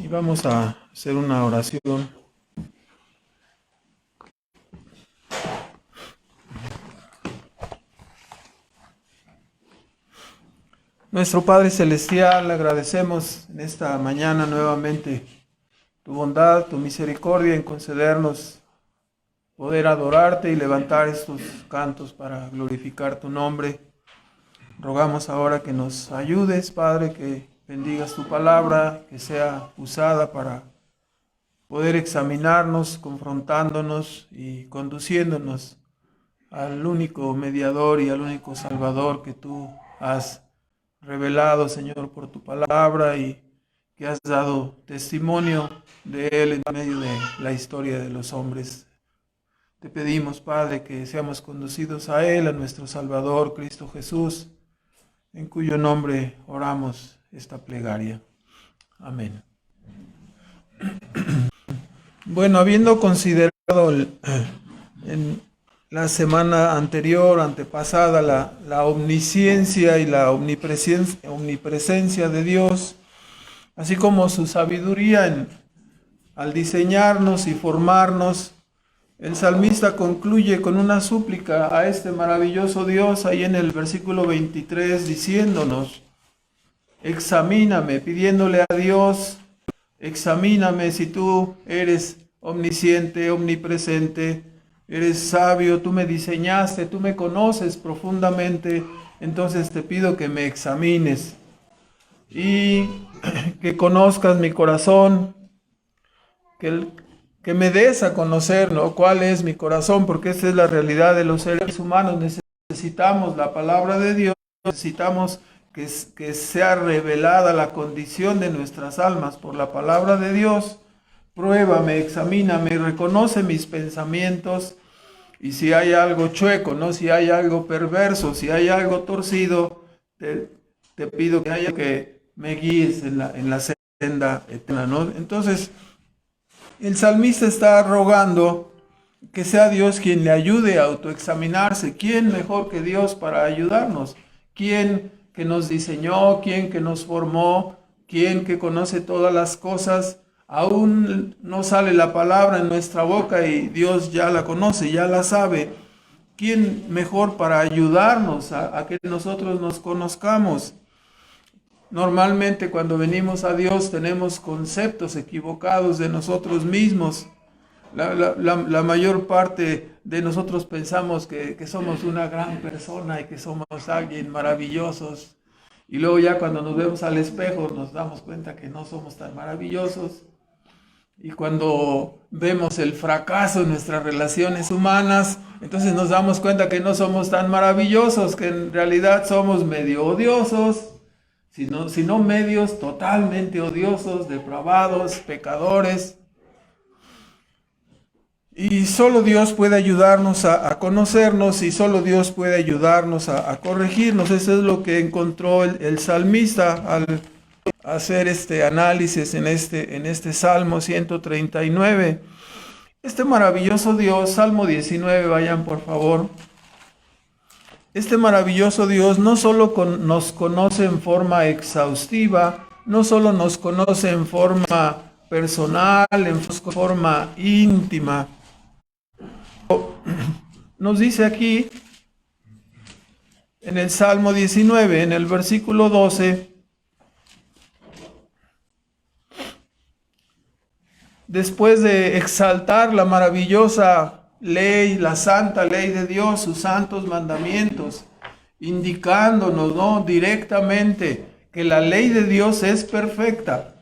Y vamos a hacer una oración. Nuestro Padre Celestial, agradecemos en esta mañana nuevamente tu bondad, tu misericordia en concedernos poder adorarte y levantar estos cantos para glorificar tu nombre. Rogamos ahora que nos ayudes, Padre, que bendigas tu palabra, que sea usada para poder examinarnos, confrontándonos y conduciéndonos al único mediador y al único Salvador que tú has revelado, Señor, por tu palabra y que has dado testimonio de Él en medio de la historia de los hombres. Te pedimos, Padre, que seamos conducidos a Él, a nuestro Salvador, Cristo Jesús, en cuyo nombre oramos esta plegaria. Amén. Bueno, habiendo considerado en la semana anterior, antepasada, la omnisciencia y la omnipresencia de Dios, así como su sabiduría al diseñarnos y formarnos, el salmista concluye con una súplica a este maravilloso Dios ahí en el versículo 23 diciéndonos: examíname, pidiéndole a Dios, examíname si tú eres omnisciente, omnipresente, eres sabio, tú me diseñaste, tú me conoces profundamente, entonces te pido que me examines y que conozcas mi corazón, que me des a conocer, ¿no?, cuál es mi corazón, porque esta es la realidad de los seres humanos. Necesitamos la palabra de Dios, necesitamos que sea revelada la condición de nuestras almas por la palabra de Dios. Pruébame, examíname, reconoce mis pensamientos y si hay algo chueco, ¿no?, si hay algo perverso, si hay algo torcido, te pido que me guíes en la senda eterna, ¿no? Entonces, el salmista está rogando que sea Dios quien le ayude a autoexaminarse. ¿Quién mejor que Dios para ayudarnos? ¿Quién que nos diseñó? ¿Quién que nos formó? ¿Quién que conoce todas las cosas? Aún no sale la palabra en nuestra boca y Dios ya la conoce, ya la sabe. ¿Quién mejor para ayudarnos a que nosotros nos conozcamos? Normalmente cuando venimos a Dios tenemos conceptos equivocados de nosotros mismos. La mayor parte de nosotros pensamos que somos una gran persona y que somos alguien maravillosos. Y luego ya cuando nos vemos al espejo nos damos cuenta que no somos tan maravillosos. Y cuando vemos el fracaso en nuestras relaciones humanas, entonces nos damos cuenta que no somos tan maravillosos, que en realidad somos medio odiosos. Sino medios totalmente odiosos, depravados, pecadores. Y solo Dios puede ayudarnos a conocernos y solo Dios puede ayudarnos a corregirnos. Eso es lo que encontró el salmista al hacer este análisis en este Salmo 139. Este maravilloso Dios, Salmo 19, vayan por favor. Este maravilloso Dios no solo nos conoce en forma exhaustiva, no solo nos conoce en forma personal, en forma íntima. Nos dice aquí en el Salmo 19, en el versículo 12, después de exaltar la maravillosa ley, la santa ley de Dios, sus santos mandamientos, indicándonos, ¿no?, directamente que la ley de Dios es perfecta.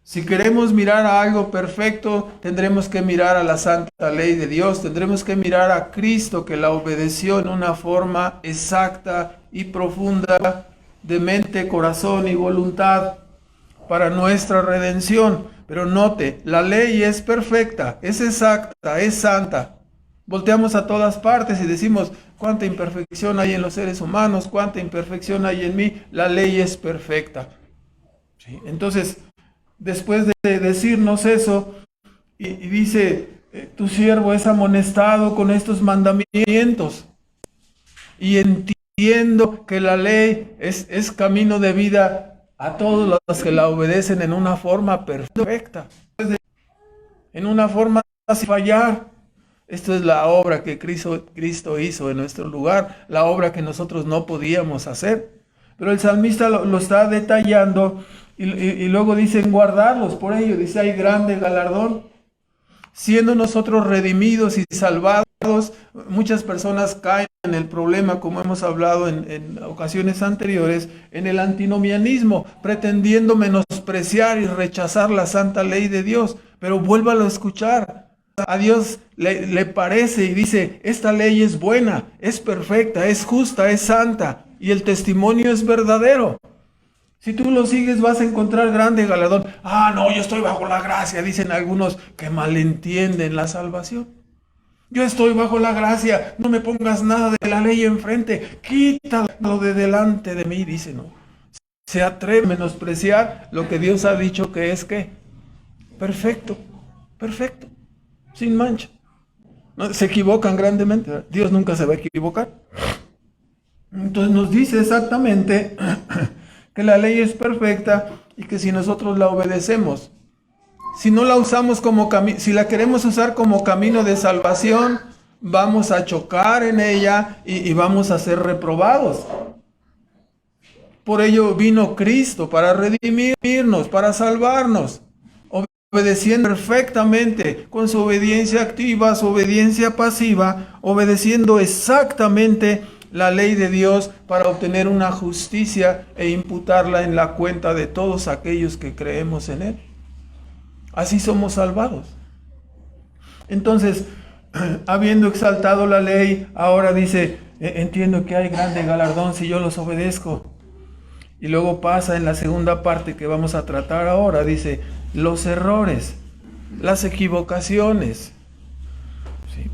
Si queremos mirar a algo perfecto, tendremos que mirar a la santa ley de Dios, tendremos que mirar a Cristo, que la obedeció en una forma exacta y profunda de mente, corazón y voluntad para nuestra redención. Pero note, la ley es perfecta, es exacta, es santa. Volteamos a todas partes y decimos: cuánta imperfección hay en los seres humanos, cuánta imperfección hay en mí. La ley es perfecta. ¿Sí? Entonces, después de decirnos eso, y dice: tu siervo es amonestado con estos mandamientos. Y entiendo que la ley es camino de vida a todos los que la obedecen en una forma perfecta, en una forma sin fallar. Esto es la obra que Cristo hizo en nuestro lugar, la obra que nosotros no podíamos hacer. Pero el salmista lo está detallando y luego dice guardarlos. Por ello dice, hay grande galardón. Siendo nosotros redimidos y salvados, muchas personas caen en el problema, como hemos hablado en ocasiones anteriores, en el antinomianismo, pretendiendo menospreciar y rechazar la santa ley de Dios. Pero vuélvalo a escuchar. A Dios le parece y dice, esta ley es buena, es perfecta, es justa, es santa, y el testimonio es verdadero. Si tú lo sigues vas a encontrar grande galardón. Ah, no, yo estoy bajo la gracia, dicen algunos que malentienden la salvación. Yo estoy bajo la gracia, no me pongas nada de la ley enfrente, quítalo de delante de mí, dice, no. Se atreve a menospreciar lo que Dios ha dicho que es, ¿qué? Perfecto, perfecto, sin mancha. ¿No? Se equivocan grandemente, ¿verdad? Dios nunca se va a equivocar. Entonces nos dice exactamente que la ley es perfecta y que si nosotros la obedecemos, si no la usamos como si la queremos usar como camino de salvación, vamos a chocar en ella y vamos a ser reprobados. Por ello vino Cristo para redimirnos, para salvarnos, obedeciendo perfectamente, con su obediencia activa, su obediencia pasiva, obedeciendo exactamente la ley de Dios para obtener una justicia e imputarla en la cuenta de todos aquellos que creemos en Él. Así somos salvados. Entonces, habiendo exaltado la ley, ahora dice, entiendo que hay grande galardón si yo los obedezco. Y luego pasa en la segunda parte que vamos a tratar ahora, dice, los errores, las equivocaciones, ¿sí?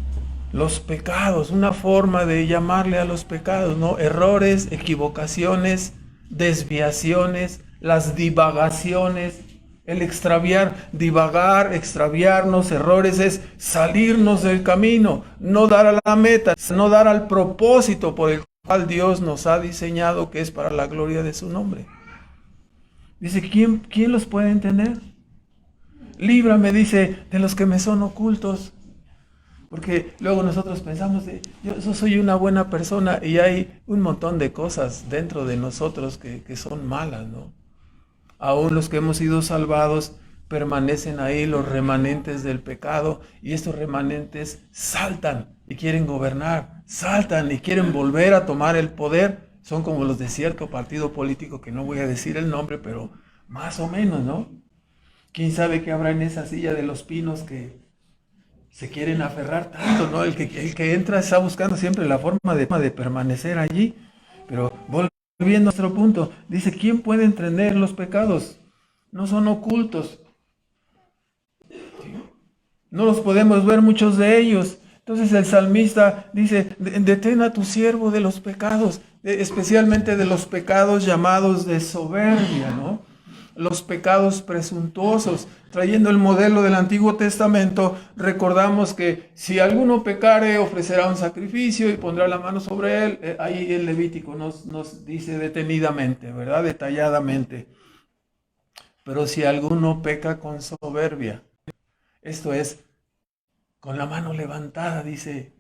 Los pecados, una forma de llamarle a los pecados, ¿no? Errores, equivocaciones, desviaciones, las divagaciones, el extraviar, divagar, extraviarnos, errores es salirnos del camino, no dar a la meta, no dar al propósito por el cual Dios nos ha diseñado, que es para la gloria de su nombre. Dice, ¿quién los puede entender? Líbrame, dice, de los que me son ocultos. Porque luego nosotros pensamos, yo soy una buena persona y hay un montón de cosas dentro de nosotros que son malas, ¿no? Aún los que hemos sido salvados, permanecen ahí los remanentes del pecado y estos remanentes saltan y quieren gobernar, saltan y quieren volver a tomar el poder. Son como los de cierto partido político que no voy a decir el nombre, pero más o menos, ¿no? ¿Quién sabe qué habrá en esa silla de los pinos que se quieren aferrar tanto, ¿no? El que entra está buscando siempre la forma de permanecer allí. Pero volviendo a nuestro punto, dice, ¿quién puede entender los pecados? No son ocultos. No los podemos ver muchos de ellos. Entonces el salmista dice, detén a tu siervo de los pecados, especialmente de los pecados llamados de soberbia, ¿no? Los pecados presuntuosos. Trayendo el modelo del Antiguo Testamento, recordamos que si alguno pecare, ofrecerá un sacrificio y pondrá la mano sobre él. Ahí el Levítico nos dice detenidamente, ¿verdad? Detalladamente. Pero si alguno peca con soberbia, esto es, con la mano levantada, dice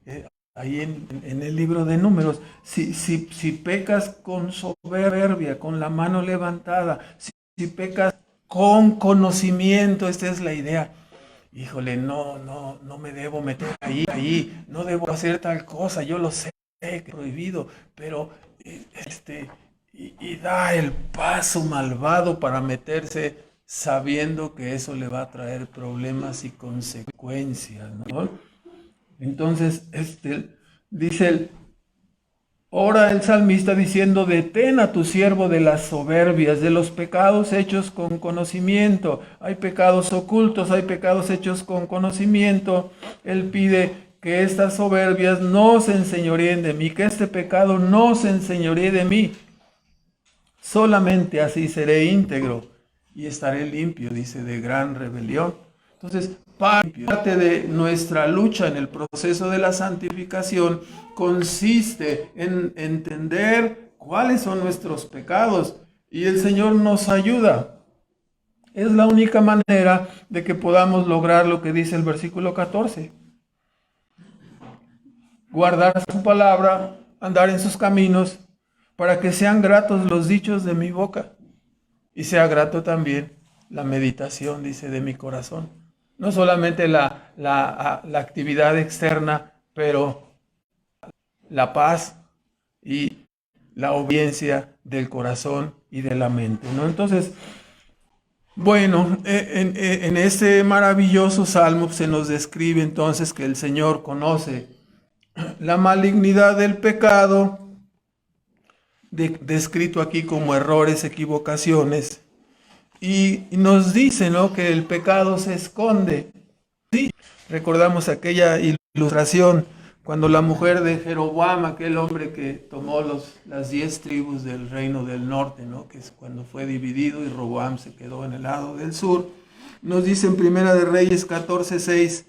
ahí en el libro de Números, si pecas con soberbia, con la mano levantada, si pecas con conocimiento, esta es la idea. Híjole, no me debo meter ahí, no debo hacer tal cosa, yo lo sé que es prohibido, pero y da el paso malvado para meterse sabiendo que eso le va a traer problemas y consecuencias, ¿no? Entonces, dice ora el salmista diciendo, detén a tu siervo de las soberbias, de los pecados hechos con conocimiento. Hay pecados ocultos, hay pecados hechos con conocimiento. Él pide que estas soberbias no se enseñoreen de mí, que este pecado no se enseñoree de mí. Solamente así seré íntegro y estaré limpio, dice, de gran rebelión. Entonces, parte de nuestra lucha en el proceso de la santificación consiste en entender cuáles son nuestros pecados, y el Señor nos ayuda. Es la única manera de que podamos lograr lo que dice el versículo 14. Guardar su palabra, andar en sus caminos, para que sean gratos los dichos de mi boca y sea grato también la meditación, dice, de mi corazón. No solamente la actividad externa, pero la paz y la obediencia del corazón y de la mente, ¿no? Entonces, bueno, en este maravilloso salmo se nos describe entonces que el Señor conoce la malignidad del pecado, descrito aquí como errores, equivocaciones, y nos dice, ¿no?, que el pecado se esconde. Sí, recordamos aquella ilustración cuando la mujer de Jeroboam, aquel hombre que tomó las 10 tribus del reino del norte, ¿no?, que es cuando fue dividido y Roboam se quedó en el lado del sur, nos dice en Primera de Reyes 14:6,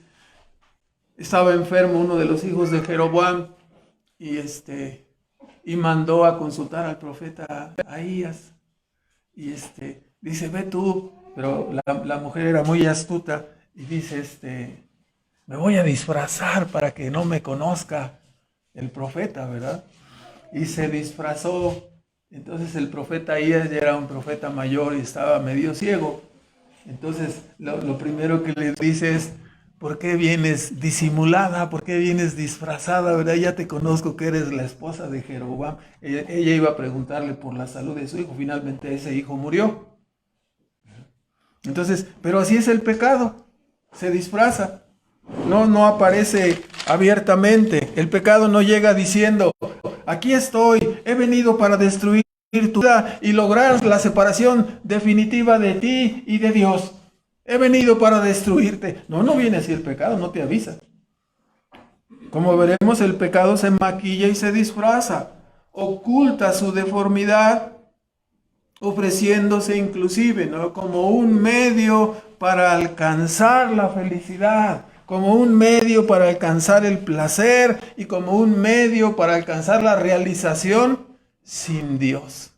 estaba enfermo uno de los hijos de Jeroboam y mandó a consultar al profeta Ahías y dice, ve tú, pero la mujer era muy astuta y dice, me voy a disfrazar para que no me conozca el profeta, ¿verdad? Y se disfrazó. Entonces el profeta Ahías ya era un profeta mayor y estaba medio ciego. Entonces lo primero que le dice es, ¿por qué vienes disimulada? ¿Por qué vienes disfrazada? ¿Verdad? Ya te conozco que eres la esposa de Jeroboam. Ella iba a preguntarle por la salud de su hijo. Finalmente ese hijo murió. Entonces, pero así es el pecado. Se disfraza. No aparece abiertamente. El pecado no llega diciendo, aquí estoy, he venido para destruir tu vida y lograr la separación definitiva de ti y de Dios. He venido para destruirte. No viene así el pecado, no te avisa. Como veremos, el pecado se maquilla y se disfraza, oculta su deformidad, ofreciéndose inclusive, ¿no?, como un medio para alcanzar la felicidad, como un medio para alcanzar el placer y como un medio para alcanzar la realización sin Dios.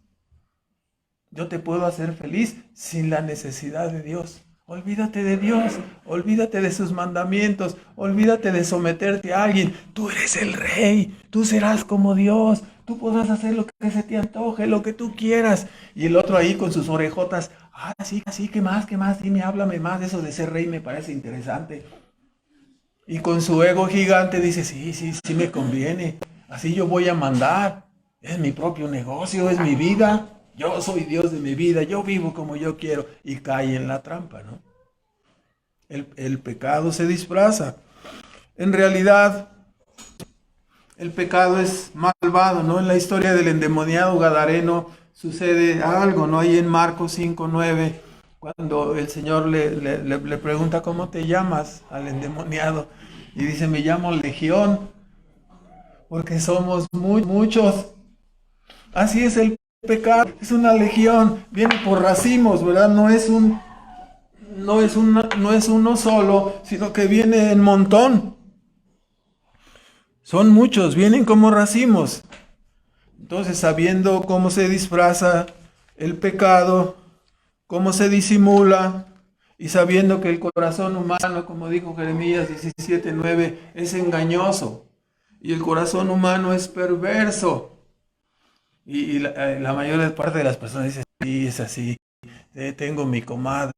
Yo te puedo hacer feliz sin la necesidad de Dios. Olvídate de Dios, olvídate de sus mandamientos, olvídate de someterte a alguien. Tú eres el rey, tú serás como Dios, tú podrás hacer lo que se te antoje, lo que tú quieras. Y el otro ahí con sus orejotas, sí, ¿qué más? Dime, háblame más, eso de ser rey me parece interesante. Y con su ego gigante dice, sí me conviene, así yo voy a mandar, es mi propio negocio, es mi vida. Yo soy Dios de mi vida, yo vivo como yo quiero, y cae en la trampa, ¿no? El pecado se disfraza. En realidad, el pecado es malvado, ¿no? En la historia del endemoniado gadareno sucede algo, ¿no? Ahí en Marcos 5:9, cuando el Señor le pregunta, ¿cómo te llamas al endemoniado? Y dice, me llamo Legión, porque somos muchos. Así es el pecado, es una legión, viene por racimos, ¿verdad? No es uno solo, sino que viene en montón. Son muchos, vienen como racimos. Entonces, sabiendo cómo se disfraza el pecado, cómo se disimula, y sabiendo que el corazón humano, como dijo Jeremías 17:9, es engañoso, y el corazón humano es perverso. Y la mayor parte de las personas dicen, sí, es así, tengo mi comadre,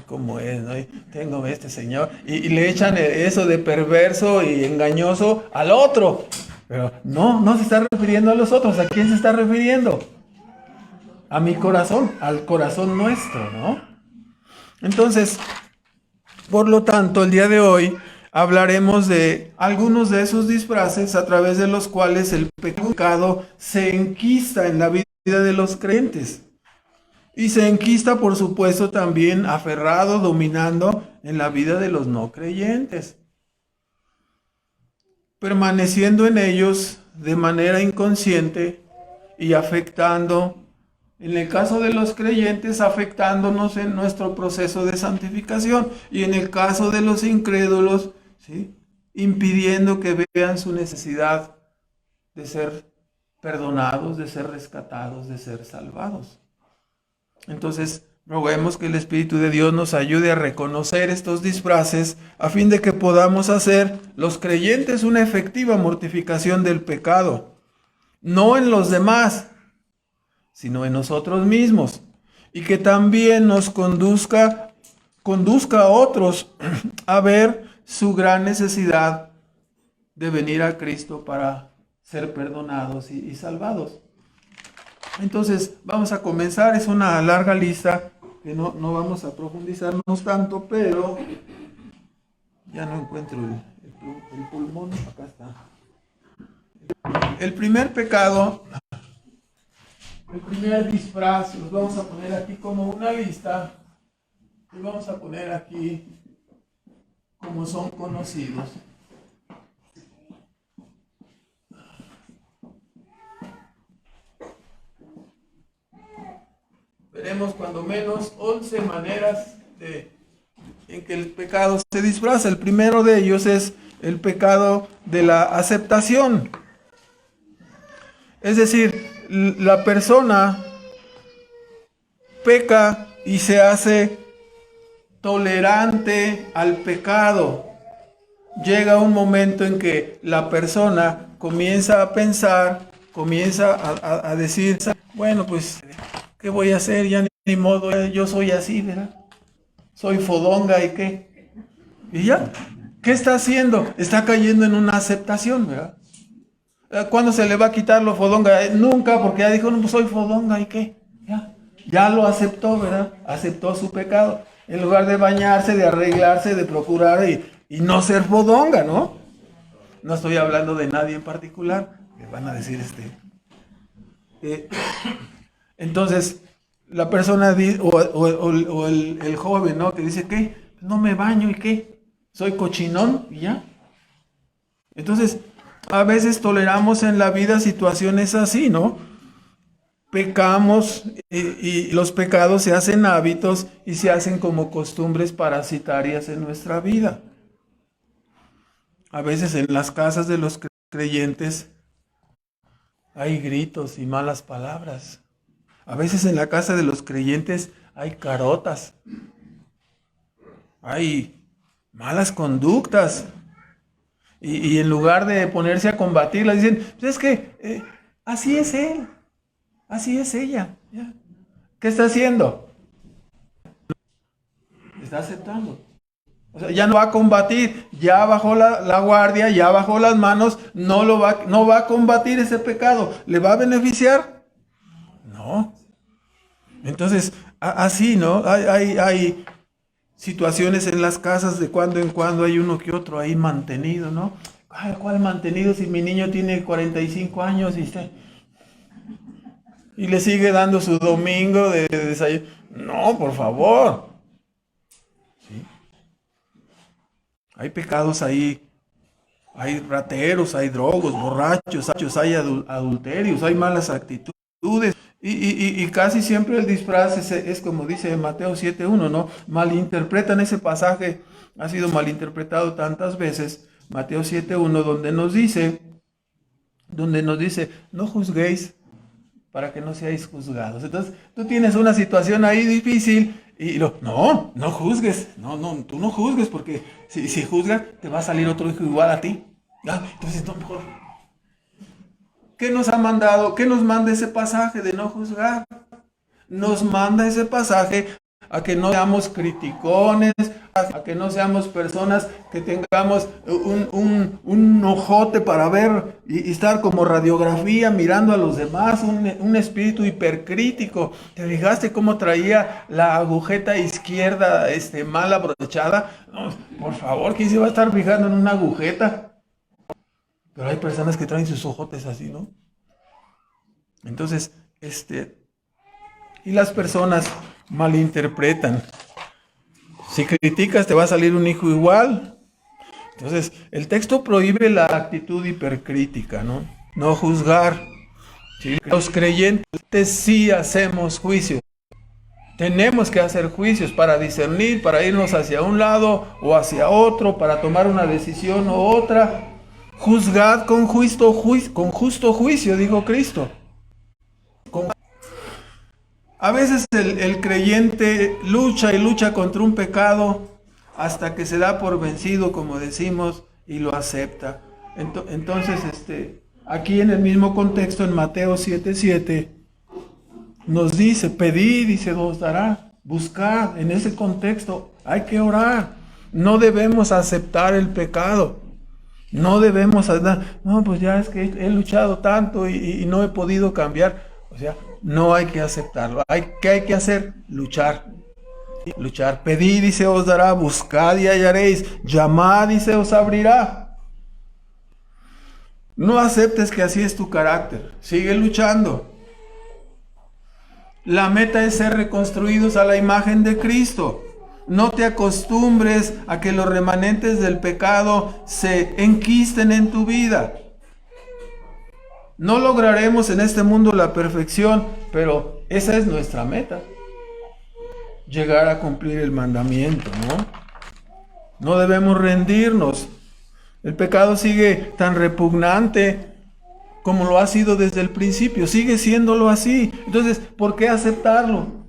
como es, ¿no? Tengo este señor, y le echan eso de perverso y engañoso al otro. Pero no se está refiriendo a los otros. ¿A quién se está refiriendo? A mi corazón, al corazón nuestro, ¿no? Entonces, por lo tanto, el día de hoy hablaremos de algunos de esos disfraces a través de los cuales el pecado se enquista en la vida de los creyentes. Y se enquista, por supuesto, también aferrado, dominando en la vida de los no creyentes, permaneciendo en ellos de manera inconsciente y afectando, en el caso de los creyentes, afectándonos en nuestro proceso de santificación, y en el caso de los incrédulos, ¿sí?, impidiendo que vean su necesidad de ser perdonados, de ser rescatados, de ser salvados. Entonces, roguemos que el Espíritu de Dios nos ayude a reconocer estos disfraces a fin de que podamos hacer los creyentes una efectiva mortificación del pecado, no en los demás, sino en nosotros mismos, y que también nos conduzca a otros a ver su gran necesidad de venir a Cristo para ser perdonados y salvados. Entonces, vamos a comenzar. Es una larga lista que no vamos a profundizarnos tanto, pero ya no encuentro el pulmón. Acá está. El primer pecado, el primer disfraz, los vamos a poner aquí como una lista y vamos a poner aquí como son conocidos. Veremos cuando menos 11 maneras en que el pecado se disfraza. El primero de ellos es el pecado de la aceptación. Es decir, la persona peca y se hace tolerante al pecado. Llega un momento en que la persona comienza a pensar, comienza a decir, bueno, pues, ¿qué voy a hacer? Ya ni modo, yo soy así, ¿verdad? Soy fodonga y qué. Y ya, ¿qué está haciendo? Está cayendo en una aceptación, ¿verdad? ¿Cuándo se le va a quitar lo fodonga? Nunca, porque ya dijo, no, pues soy fodonga y qué. Ya lo aceptó, ¿verdad? Aceptó su pecado. En lugar de bañarse, de arreglarse, de procurar y no ser fodonga, ¿no? No estoy hablando de nadie en particular. Me van a decir entonces, la persona o el joven, ¿no? Que dice, ¿qué? No me baño y qué. Soy cochinón y ya. Entonces, a veces toleramos en la vida situaciones así, ¿no? Pecamos y los pecados se hacen hábitos y se hacen como costumbres parasitarias en nuestra vida. A veces en las casas de los creyentes hay gritos y malas palabras. A veces en la casa de los creyentes hay carotas, hay malas conductas. Y en lugar de ponerse a combatirlas, dicen, pues es que así es él, así es ella. ¿Ya? ¿Qué está haciendo? Está aceptando. O sea, ya no va a combatir, ya bajó la guardia, ya bajó las manos, no va a combatir ese pecado. ¿Le va a beneficiar? No. Entonces, así, ¿no? Hay situaciones en las casas de cuando en cuando hay uno que otro ahí mantenido, ¿no? Ay, ¿cuál mantenido si mi niño tiene 45 años y le sigue dando su domingo de desayuno? No, por favor. ¿Sí? Hay pecados ahí, hay rateros, hay drogos, borrachos, hay adulterios, hay malas actitudes. Y casi siempre el disfraz es como dice Mateo 7:1, ¿no? Malinterpretan ese pasaje, ha sido malinterpretado tantas veces, Mateo 7:1, donde nos dice, no juzguéis para que no seáis juzgados. Entonces, tú tienes una situación ahí difícil y no juzgues, tú no juzgues, porque si juzgas, te va a salir otro hijo igual a ti. Entonces, no, mejor. ¿Qué nos ha mandado? ¿Qué nos manda ese pasaje de no juzgar? Nos manda ese pasaje a que no seamos criticones, a que no seamos personas que tengamos un ojote para ver y estar como radiografía mirando a los demás, un espíritu hipercrítico. ¿Te fijaste cómo traía la agujeta izquierda mal abrochada? No, por favor, ¿quién se va a estar fijando en una agujeta? Pero hay personas que traen sus ojotes así, ¿no? Entonces, y las personas malinterpretan. Si criticas, te va a salir un hijo igual. Entonces, el texto prohíbe la actitud hipercrítica, ¿no? No juzgar. ¿Sí? Los creyentes sí hacemos juicios. Tenemos que hacer juicios para discernir, para irnos hacia un lado o hacia otro, para tomar una decisión u otra. Juzgad con justo juicio, dijo Cristo. A veces el creyente lucha y lucha contra un pecado hasta que se da por vencido, como decimos, y lo acepta. Entonces, aquí en el mismo contexto, en Mateo 7:7, nos dice, pedid y se os dará, buscad. En ese contexto hay que orar. No debemos aceptar el pecado. No debemos andar, no, pues ya es que he luchado tanto y no he podido cambiar. O sea, no hay que aceptarlo. ¿Qué hay que hacer? Luchar. Luchar. Pedid y se os dará, buscad y hallaréis, llamad y se os abrirá. No aceptes que así es tu carácter. Sigue luchando. La meta es ser reconstruidos a la imagen de Cristo. No te acostumbres a que los remanentes del pecado se enquisten en tu vida. No lograremos en este mundo la perfección, pero esa es nuestra meta. Llegar a cumplir el mandamiento, ¿no? No debemos rendirnos. El pecado sigue tan repugnante como lo ha sido desde el principio. Sigue siéndolo así. Entonces, ¿por qué aceptarlo?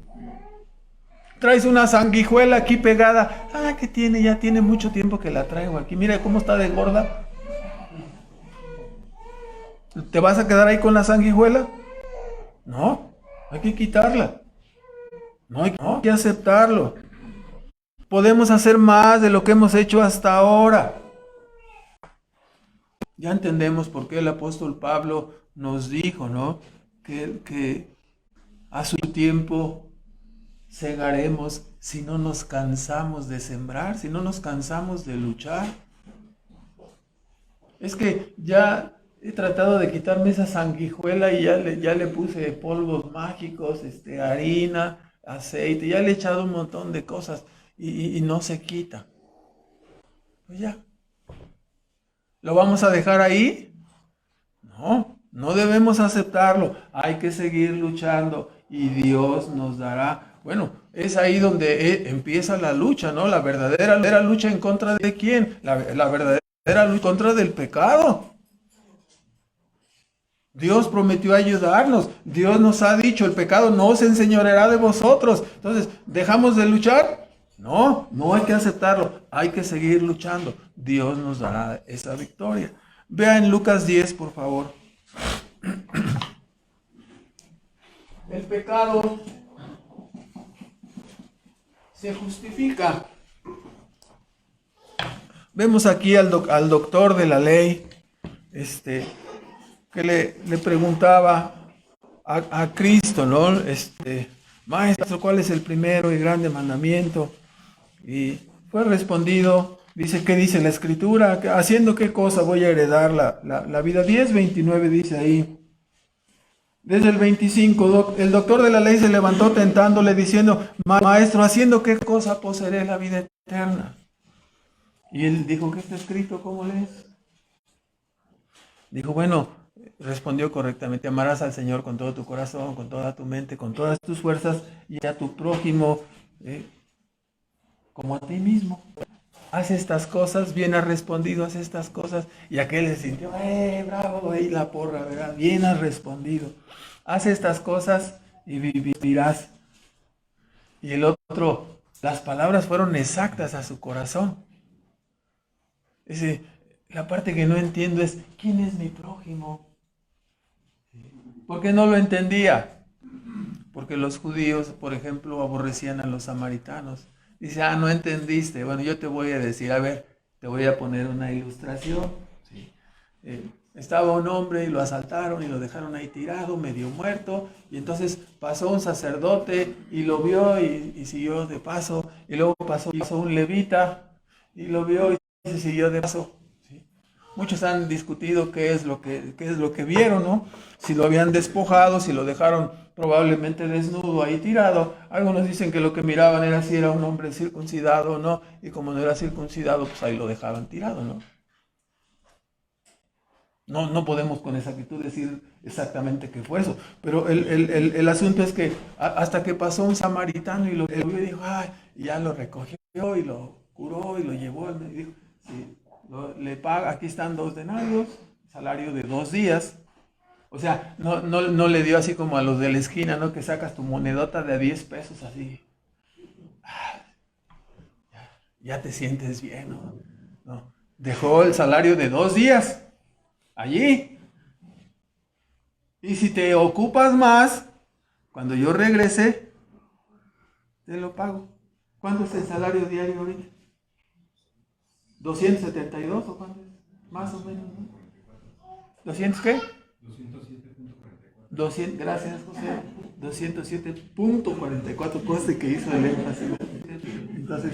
Traes una sanguijuela aquí pegada. Ah, ¿qué tiene? Ya tiene mucho tiempo que la traigo aquí. Mira cómo está de gorda. ¿Te vas a quedar ahí con la sanguijuela? No, hay que quitarla. No hay que aceptarlo. Podemos hacer más de lo que hemos hecho hasta ahora. Ya entendemos por qué el apóstol Pablo nos dijo, ¿no? Que a su tiempo segaremos si no nos cansamos de sembrar, si no nos cansamos de luchar. Es que ya he tratado de quitarme esa sanguijuela y ya le puse polvos mágicos, harina, aceite, ya le he echado un montón de cosas y no se quita. Pues ya. ¿Lo vamos a dejar ahí? No, no debemos aceptarlo. Hay que seguir luchando y Dios nos dará. Bueno, es ahí donde empieza la lucha, ¿no? La verdadera lucha en contra de ¿quién? La verdadera lucha en contra del pecado. Dios prometió ayudarnos. Dios nos ha dicho, el pecado no se enseñoreará de vosotros. Entonces, ¿dejamos de luchar? No, no hay que aceptarlo. Hay que seguir luchando. Dios nos dará esa victoria. Vea en Lucas 10, por favor. El pecado se justifica. Vemos aquí al doctor de la ley, que le preguntaba a Cristo, ¿no? Maestro, ¿cuál es el primero y grande mandamiento? Y fue respondido, dice, ¿qué dice la Escritura? ¿Haciendo qué cosa voy a heredar la vida? 10:29 dice ahí. Desde el 25, el doctor de la ley se levantó tentándole diciendo, Maestro, ¿haciendo qué cosa poseeré la vida eterna? Y él dijo, ¿qué está escrito? ¿Cómo lees? Dijo, bueno, respondió correctamente, amarás al Señor con todo tu corazón, con toda tu mente, con todas tus fuerzas y a tu prójimo como a ti mismo. Haz estas cosas, bien has respondido, haz estas cosas. Y aquel se sintió, bravo, ahí la porra, ¿verdad? Bien has respondido. Haz estas cosas y vivirás. Y el otro, las palabras fueron exactas a su corazón. La parte que no entiendo es, ¿quién es mi prójimo? ¿Por qué no lo entendía? Porque los judíos, por ejemplo, aborrecían a los samaritanos. Dice, no entendiste. Bueno, yo te voy a decir, a ver, te voy a poner una ilustración. ¿Sí? Estaba un hombre y lo asaltaron y lo dejaron ahí tirado, medio muerto. Y entonces pasó un sacerdote y lo vio y siguió de paso. Y luego pasó un levita y lo vio y se siguió de paso. ¿Sí? Muchos han discutido qué es lo que vieron, ¿no? Si lo habían despojado, si lo dejaron probablemente desnudo ahí tirado. Algunos dicen que lo que miraban era si era un hombre circuncidado o no, y como no era circuncidado, pues ahí lo dejaban tirado, ¿no? No podemos con exactitud decir exactamente qué fue eso, pero el asunto es que hasta que pasó un samaritano y lo vio y dijo, y ya lo recogió y lo curó y lo llevó, y dijo, sí, le paga, aquí están 2 denarios, salario de 2 días. O sea, no le dio así como a los de la esquina, ¿no? Que sacas tu monedota de a 10 pesos así. Ya te sientes bien, ¿no? No. Dejó el salario de 2 días allí. Y si te ocupas más, cuando yo regrese, te lo pago. ¿Cuánto es el salario diario ahorita? ¿272 o cuánto es? Más o menos, ¿no? ¿200 qué? 200, gracias, José. 207.44, cosa que hizo el énfasis. Entonces,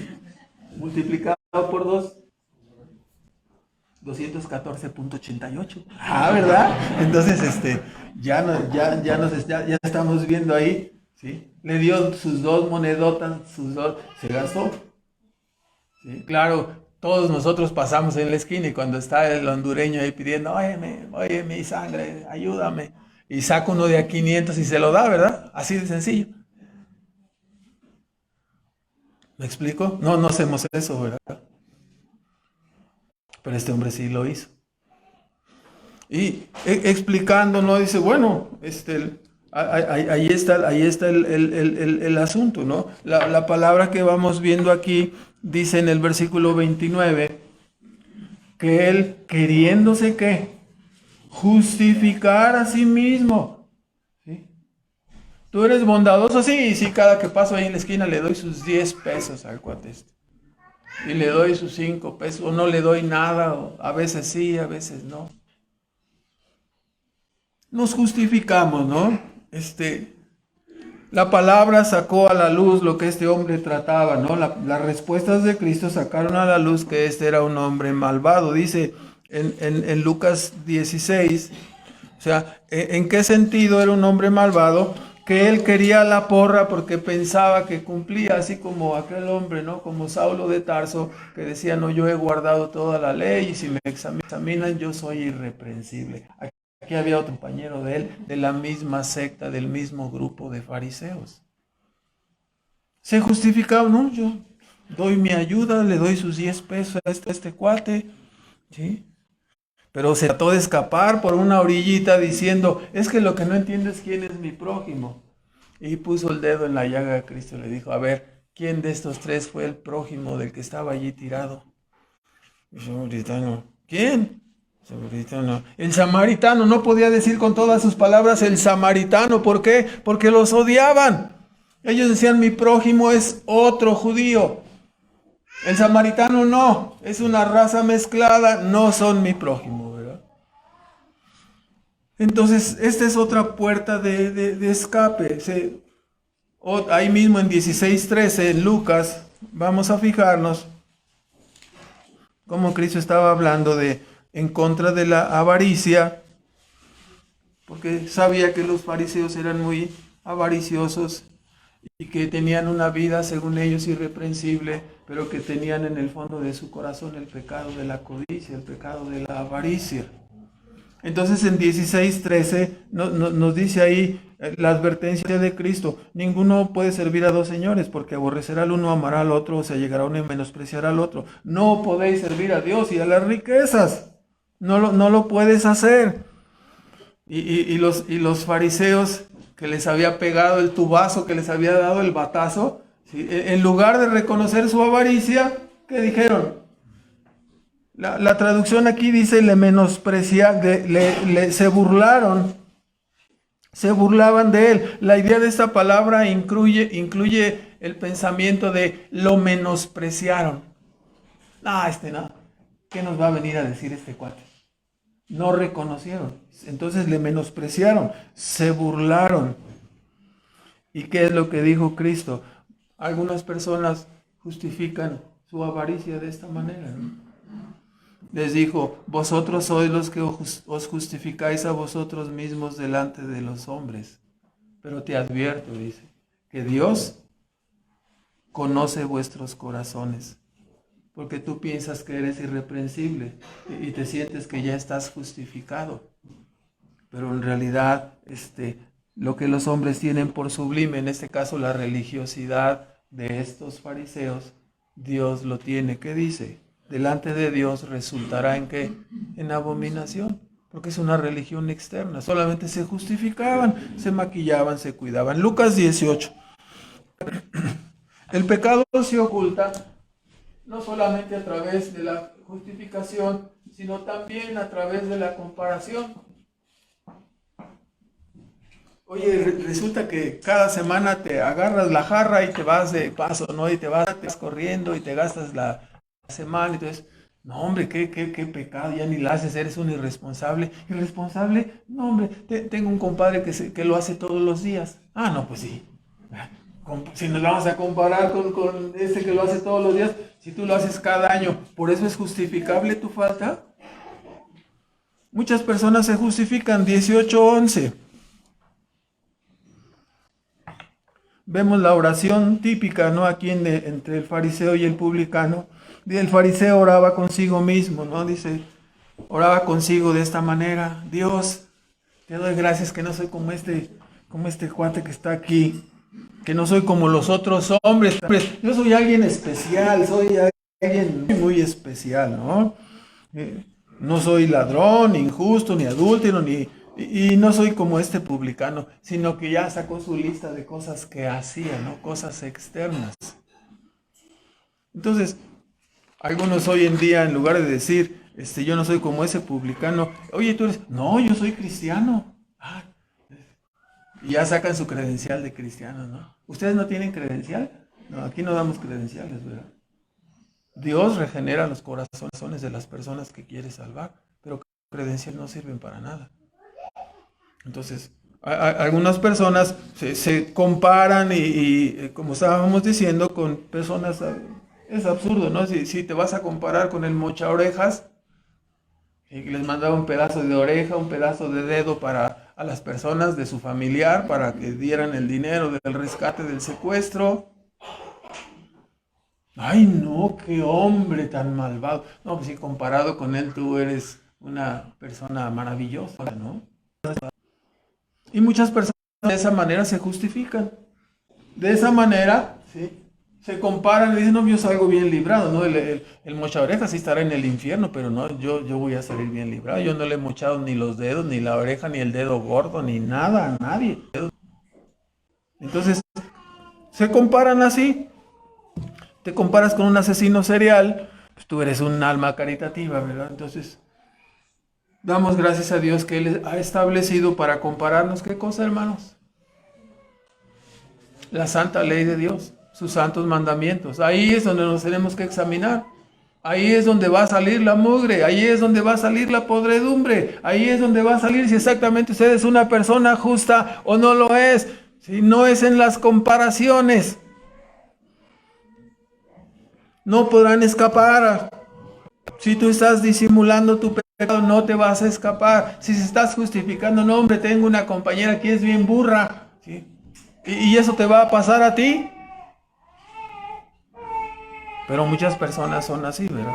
multiplicado por 2, 214.88. Ah, ¿verdad? Entonces, ya estamos viendo ahí, ¿sí? Le dio sus 2 monedotas, se gastó. ¿Sí? Claro, todos nosotros pasamos en la esquina y cuando está el hondureño ahí pidiendo, oye, mi sangre, ayúdame. Y saca uno de a 500 y se lo da, ¿verdad? Así de sencillo. ¿Me explico? No hacemos eso, ¿verdad? Pero este hombre sí lo hizo. Y explicando, ¿no? Dice, bueno, ahí está el asunto, ¿no? La palabra que vamos viendo aquí dice en el versículo 29 que él queriéndose ¿qué? Justificar a sí mismo. ¿Sí? Tú eres bondadoso, sí, cada que paso ahí en la esquina le doy sus 10 pesos al cuate este. Y le doy sus 5 pesos, o no le doy nada, o a veces sí, a veces no. Nos justificamos, ¿no? La palabra sacó a la luz lo que este hombre trataba, ¿no? Las respuestas de Cristo sacaron a la luz que este era un hombre malvado. Dice en Lucas 16, o sea, ¿en qué sentido era un hombre malvado? Que él quería la porra porque pensaba que cumplía, así como aquel hombre, ¿no? Como Saulo de Tarso, que decía, no, yo he guardado toda la ley y si me examinan yo soy irreprensible. Aquí había otro compañero de él, de la misma secta, del mismo grupo de fariseos. Se justificaba, no, yo doy mi ayuda, le doy sus 10 pesos a este cuate, ¿sí? Pero se trató de escapar por una orillita diciendo, es que lo que no entiendo es quién es mi prójimo. Y puso el dedo en la llaga de Cristo y le dijo, a ver, ¿quién de estos tres fue el prójimo del que estaba allí tirado? Y el samaritano, ¿quién? El samaritano no podía decir con todas sus palabras el samaritano. ¿Por qué? Porque los odiaban. Ellos decían, mi prójimo es otro judío. El samaritano no, es una raza mezclada, no son mi prójimo, ¿verdad? Entonces, esta es otra puerta de escape. Ahí mismo en 16:13, en Lucas, vamos a fijarnos cómo Cristo estaba hablando en contra de la avaricia, porque sabía que los fariseos eran muy avariciosos y que tenían una vida, según ellos, irreprensible, pero que tenían en el fondo de su corazón el pecado de la codicia, el pecado de la avaricia. Entonces en 16:13 nos dice ahí la advertencia de Cristo, ninguno puede servir a dos señores, porque aborrecerá al uno, amará al otro, o se llegará uno y menospreciará al otro. No podéis servir a Dios y a las riquezas, no lo puedes hacer. Y los fariseos que les había pegado el tubazo, que les había dado el batazo, ¿sí? En lugar de reconocer su avaricia, ¿qué dijeron? La traducción aquí dice le menospreciaron, se burlaron, se burlaban de él. La idea de esta palabra incluye el pensamiento de lo menospreciaron. No, no, ¿qué nos va a venir a decir este cuate? No reconocieron, entonces le menospreciaron, se burlaron. ¿Y qué es lo que dijo Cristo? Algunas personas justifican su avaricia de esta manera, ¿no? Les dijo, vosotros sois los que os justificáis a vosotros mismos delante de los hombres. Pero te advierto, dice, que Dios conoce vuestros corazones. Porque tú piensas que eres irreprensible y te sientes que ya estás justificado. Pero en realidad, lo que los hombres tienen por sublime, en este caso la religiosidad de estos fariseos, Dios lo tiene. ¿Qué dice? Delante de Dios resultará ¿en qué? En abominación, porque es una religión externa. Solamente se justificaban, se maquillaban, se cuidaban. Lucas 18. El pecado se oculta no solamente a través de la justificación, sino también a través de la comparación. Oye, resulta que cada semana te agarras la jarra y te vas de paso, ¿no? Y te vas corriendo y te gastas la semana y entonces, no, hombre, qué pecado, ya ni la haces, eres un irresponsable. ¿Irresponsable? No, hombre, tengo un compadre que lo hace todos los días. Ah, no, pues sí. Si nos vamos a comparar con este que lo hace todos los días, si tú lo haces cada año, ¿por eso es justificable tu falta? Muchas personas se justifican. 18:11. Vemos la oración típica, ¿no? Aquí entre el fariseo y el publicano. El fariseo oraba consigo mismo, ¿no? Dice, oraba consigo de esta manera: Dios, te doy gracias que no soy como este cuate que está aquí, que no soy como los otros hombres. Yo soy alguien especial, soy alguien muy especial, ¿no? No soy ladrón, ni injusto, ni adúltero, y no soy como este publicano, sino que ya sacó su lista de cosas que hacía, ¿no? Cosas externas. Entonces, algunos hoy en día, en lugar de decir, yo no soy como ese publicano, oye, tú eres, no, yo soy cristiano. Ah, y ya sacan su credencial de cristiano, ¿no? ¿Ustedes no tienen credencial? No, aquí no damos credenciales, ¿verdad? Dios regenera los corazones de las personas que quiere salvar, pero credenciales no sirven para nada. Entonces, algunas personas se comparan y, como estábamos diciendo, con personas, es absurdo, ¿no? Si te vas a comparar con el mocha orejas, y les mandaba un pedazo de oreja, un pedazo de dedo a las personas de su familiar para que dieran el dinero del rescate del secuestro. Ay, no, qué hombre tan malvado. No, pues sí, comparado con él, tú eres una persona maravillosa, ¿no? Y muchas personas de esa manera se justifican. De esa manera, ¿sí?, se comparan y dicen, no, yo salgo bien librado, ¿no? El mocha oreja sí estará en el infierno, pero no, yo voy a salir bien librado. Yo no le he mochado ni los dedos, ni la oreja, ni el dedo gordo, ni nada a nadie. Entonces, se comparan así. Te comparas con un asesino serial, pues tú eres un alma caritativa, ¿verdad? Entonces, damos gracias a Dios que Él ha establecido para compararnos, ¿qué cosa, hermanos? La santa ley de Dios, sus santos mandamientos. Ahí es donde nos tenemos que examinar. Ahí es donde va a salir la mugre, ahí es donde va a salir la podredumbre, ahí es donde va a salir si exactamente usted es una persona justa o no lo es. Si no es en las comparaciones, no podrán escapar. Si tú estás disimulando tu pecado, no te vas a escapar. Si se estás justificando, no, hombre, tengo una compañera que es bien burra, ¿sí? ¿Y eso te va a pasar a ti? Pero muchas personas son así, ¿verdad?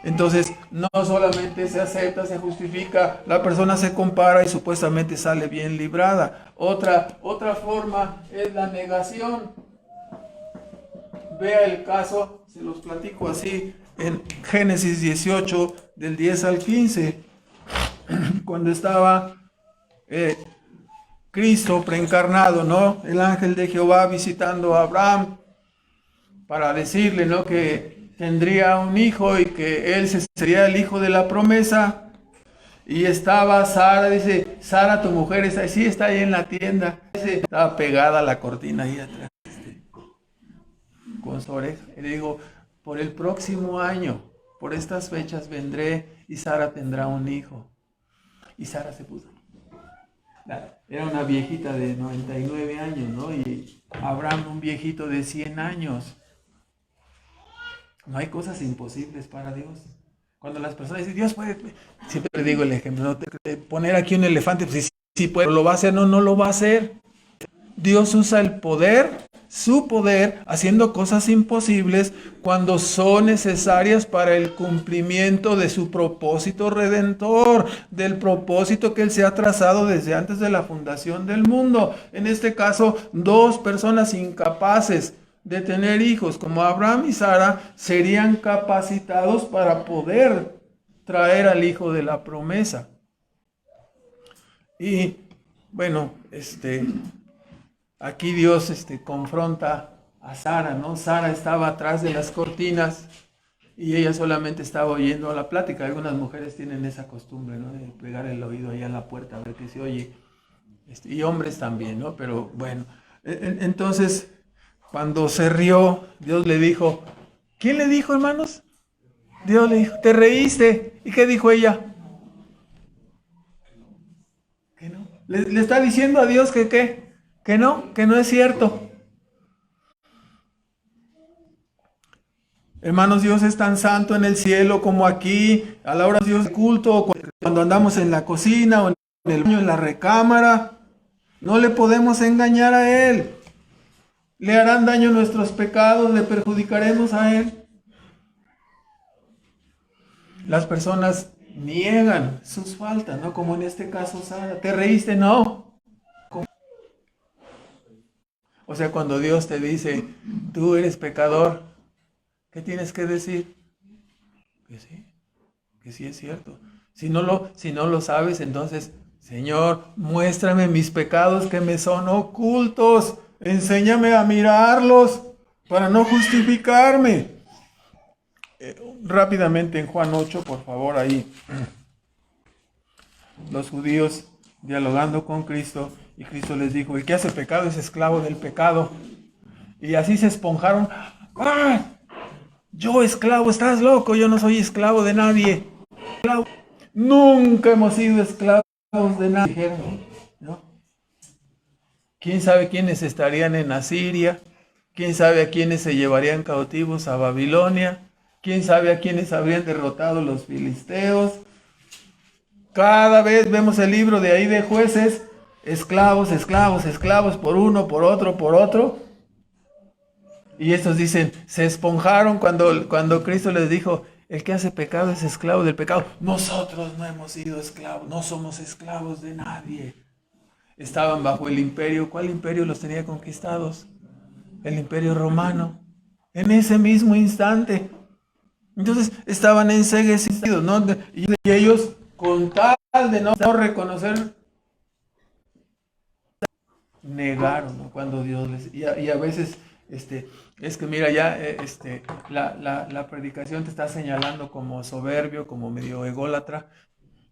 Entonces, no solamente se acepta, se justifica, la persona se compara y supuestamente sale bien librada. Otra forma es la negación. Vea el caso, se los platico así, en Génesis 18, del 10 al 15, cuando estaba Cristo preencarnado, ¿no? El ángel de Jehová visitando a Abraham para decirle, ¿no?, que tendría un hijo y que él sería el hijo de la promesa. Y estaba Sara, dice, Sara, tu mujer está ahí en la tienda. Estaba pegada a la cortina ahí atrás, con su oreja. Y le digo, por el próximo año, por estas fechas vendré y Sara tendrá un hijo. Y Sara se puso. Era una viejita de 99 años, ¿no? Y Abraham un viejito de 100 años. No hay cosas imposibles para Dios. Cuando las personas dicen, Dios puede, siempre le digo el ejemplo, ¿no? Poner aquí un elefante, pues sí puede, ¿lo va a hacer? No, no lo va a hacer. Dios usa el poder, su poder, haciendo cosas imposibles cuando son necesarias para el cumplimiento de su propósito redentor, del propósito que Él se ha trazado desde antes de la fundación del mundo. En este caso, dos personas incapaces de tener hijos como Abraham y Sara serían capacitados para poder traer al hijo de la promesa. Y bueno, aquí Dios confronta a Sara, ¿no? Sara estaba atrás de las cortinas y ella solamente estaba oyendo la plática. Algunas mujeres tienen esa costumbre, ¿no? De pegar el oído ahí a la puerta a ver qué se oye. Y hombres también, ¿no? Pero bueno, entonces cuando se rió, Dios le dijo, ¿quién le dijo, hermanos? Dios le dijo, te reíste. ¿Y qué dijo ella? Que no. Le está diciendo a Dios que qué, que no es cierto. Hermanos, Dios es tan santo en el cielo como aquí, a la hora de Dios culto, cuando andamos en la cocina o en el baño, en la recámara. No le podemos engañar a Él. Le harán daño nuestros pecados, le perjudicaremos a Él. Las personas niegan sus faltas, ¿no? Como en este caso Sara. ¿Te reíste? No. O sea, cuando Dios te dice, tú eres pecador, ¿qué tienes que decir? Que sí es cierto. Si no lo sabes, entonces, Señor, muéstrame mis pecados que me son ocultos. Enséñame a mirarlos para no justificarme. Rápidamente en Juan 8, por favor, ahí. Los judíos dialogando con Cristo y Cristo les dijo, el que hace pecado es esclavo del pecado. Y así se esponjaron. ¡Ah! Yo esclavo, estás loco, yo no soy esclavo de nadie. Nunca hemos sido esclavos de nadie, ¿no? ¿Quién sabe quiénes estarían en Asiria? ¿Quién sabe a quiénes se llevarían cautivos a Babilonia? ¿Quién sabe a quiénes habrían derrotado los filisteos? Cada vez vemos el libro de ahí de Jueces, esclavos, esclavos, esclavos, por uno, por otro, por otro. Y estos dicen, se esponjaron cuando Cristo les dijo, el que hace pecado es esclavo del pecado. Nosotros no hemos sido esclavos, no somos esclavos de nadie. Estaban bajo el imperio. ¿Cuál imperio los tenía conquistados? El imperio romano. En ese mismo instante. Entonces estaban enceguecidos, ¿no? Y ellos, con tal de no reconocer, negaron, ¿no? Cuando Dios les... Y a veces... es que mira, ya la predicación te está señalando como soberbio, como medio ególatra.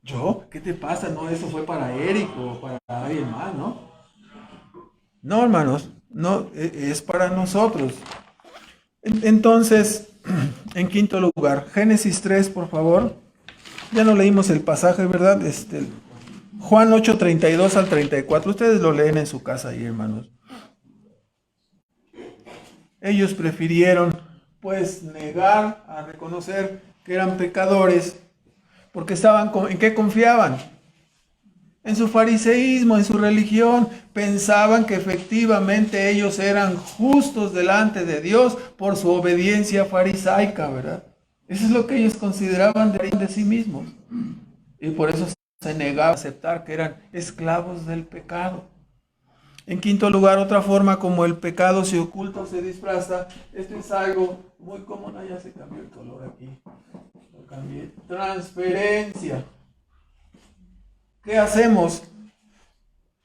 ¿Yo? ¿Qué te pasa? No, eso fue para Eric o para alguien más, ¿no? No, hermanos, no, es para nosotros. Entonces, en quinto lugar, Génesis 3, por favor. Ya no leímos el pasaje, ¿verdad? Juan 8, 32 al 34. Ustedes lo leen en su casa ahí, hermanos. Ellos prefirieron, pues, negar a reconocer que eran pecadores, porque ¿en qué confiaban? En su fariseísmo, en su religión. Pensaban que efectivamente ellos eran justos delante de Dios por su obediencia farisaica, ¿verdad? Eso es lo que ellos consideraban de sí mismos. Y por eso se negaban a aceptar que eran esclavos del pecado. En quinto lugar, otra forma como el pecado se oculta o se disfraza. Esto es algo muy común. Ya se cambió el color aquí. Lo cambié. Transferencia. ¿Qué hacemos?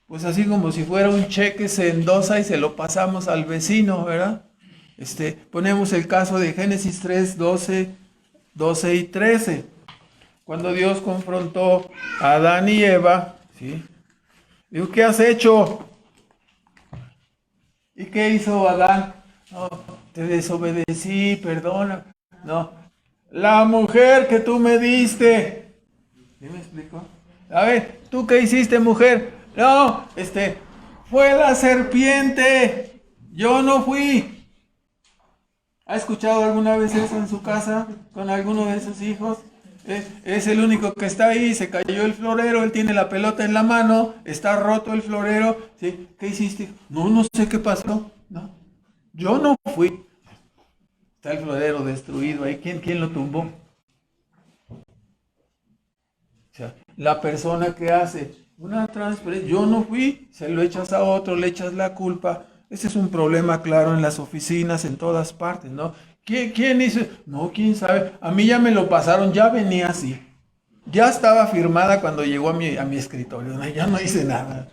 Pues así como si fuera un cheque, se endosa y se lo pasamos al vecino, ¿verdad? Ponemos el caso de Génesis 3, 12 y 13. Cuando Dios confrontó a Adán y Eva, ¿sí? Dijo, ¿qué has hecho? ¿Y qué hizo Adán? No, te desobedecí, perdona. No, la mujer que tú me diste. ¿Sí me explico? A ver, ¿tú qué hiciste, mujer? No, fue la serpiente. Yo no fui. ¿Ha escuchado alguna vez eso en su casa con alguno de sus hijos? Es el único que está ahí, se cayó el florero, él tiene la pelota en la mano, está roto el florero. ¿Sí? ¿Qué hiciste? No sé qué pasó. No, yo no fui. Está el florero destruido ahí. ¿Quién lo tumbó? O sea, la persona que hace una transferencia, yo no fui, se lo echas a otro, le echas la culpa. Ese es un problema claro en las oficinas, en todas partes, ¿no? ¿Quién hizo? No, quién sabe. A mí ya me lo pasaron, ya venía así. Ya estaba firmada cuando llegó a mi escritorio, ¿no? Ya no hice nada.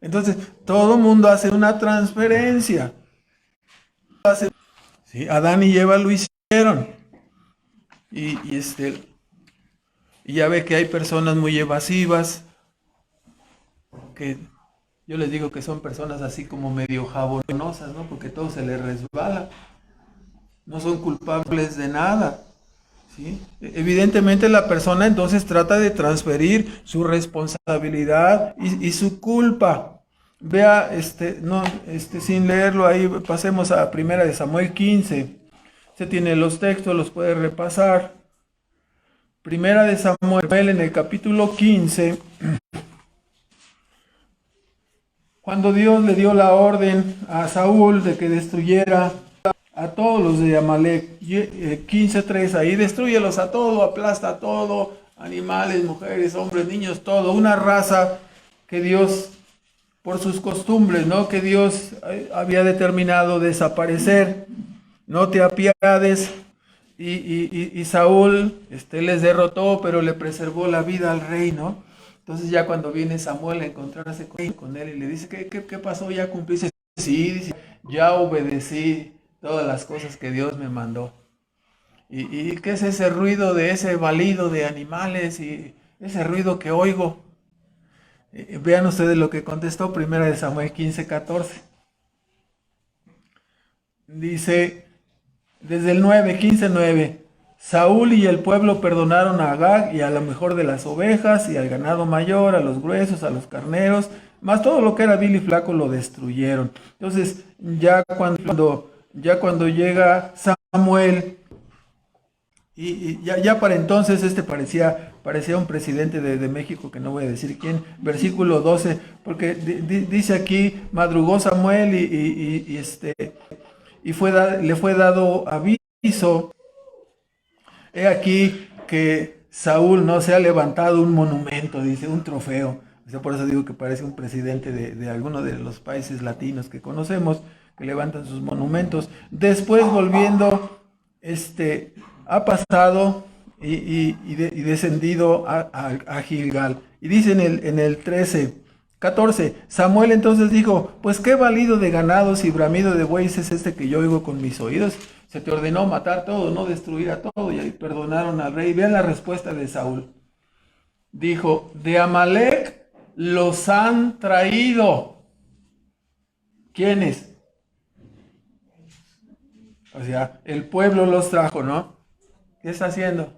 Entonces, todo el mundo hace una transferencia. ¿Sí? Adán y Eva lo hicieron. Y, y, este, y ya ve que hay personas muy evasivas, que yo les digo que son personas así como medio jabonosas, ¿no? Porque todo se les resbala. No son culpables de nada. ¿Sí? Evidentemente la persona entonces trata de transferir su responsabilidad y su culpa. Vea, no, sin leerlo ahí, pasemos a Primera de Samuel 15. Usted tiene los textos, los puede repasar. Primera de Samuel en el capítulo 15, cuando Dios le dio la orden a Saúl de que destruyera a todos los de Amalek, 15:3, ahí destruyelos a todo, aplasta a todo, animales, mujeres, hombres, niños, todo, una raza que Dios, por sus costumbres, ¿no? Que Dios había determinado desaparecer, no te apiades, y Saúl les derrotó, pero le preservó la vida al rey, ¿no? Entonces ya cuando viene Samuel a encontrarse con él y le dice, ¿qué pasó? ¿Ya cumpliste? Sí, dice, ya obedecí todas las cosas que Dios me mandó. ¿Y qué es ese ruido de ese balido de animales y ese ruido que oigo? Vean ustedes lo que contestó Primera de Samuel 15:14. Dice, desde el 9, 15:9, Saúl y el pueblo perdonaron a Agag y a lo mejor de las ovejas y al ganado mayor, a los gruesos, a los carneros, más todo lo que era vil y flaco lo destruyeron. Entonces, ya cuando llega Samuel, y ya para entonces parecía un presidente de México, que no voy a decir quién, versículo 12, porque dice aquí, madrugó Samuel le fue dado aviso. He aquí que Saúl no se ha levantado un monumento, dice, un trofeo. O sea, por eso digo que parece un presidente de alguno de los países latinos que conocemos, que levantan sus monumentos. Después volviendo, ha pasado y descendido a Gilgal. Y dice en el 14, Samuel entonces dijo, pues qué balido de ganados y bramido de bueyes es este que yo oigo con mis oídos. Se te ordenó matar todo, no destruir a todo, y ahí perdonaron al rey. Vean la respuesta de Saúl. Dijo, de Amalek los han traído. ¿Quiénes? O sea, el pueblo los trajo, ¿no? ¿Qué está haciendo?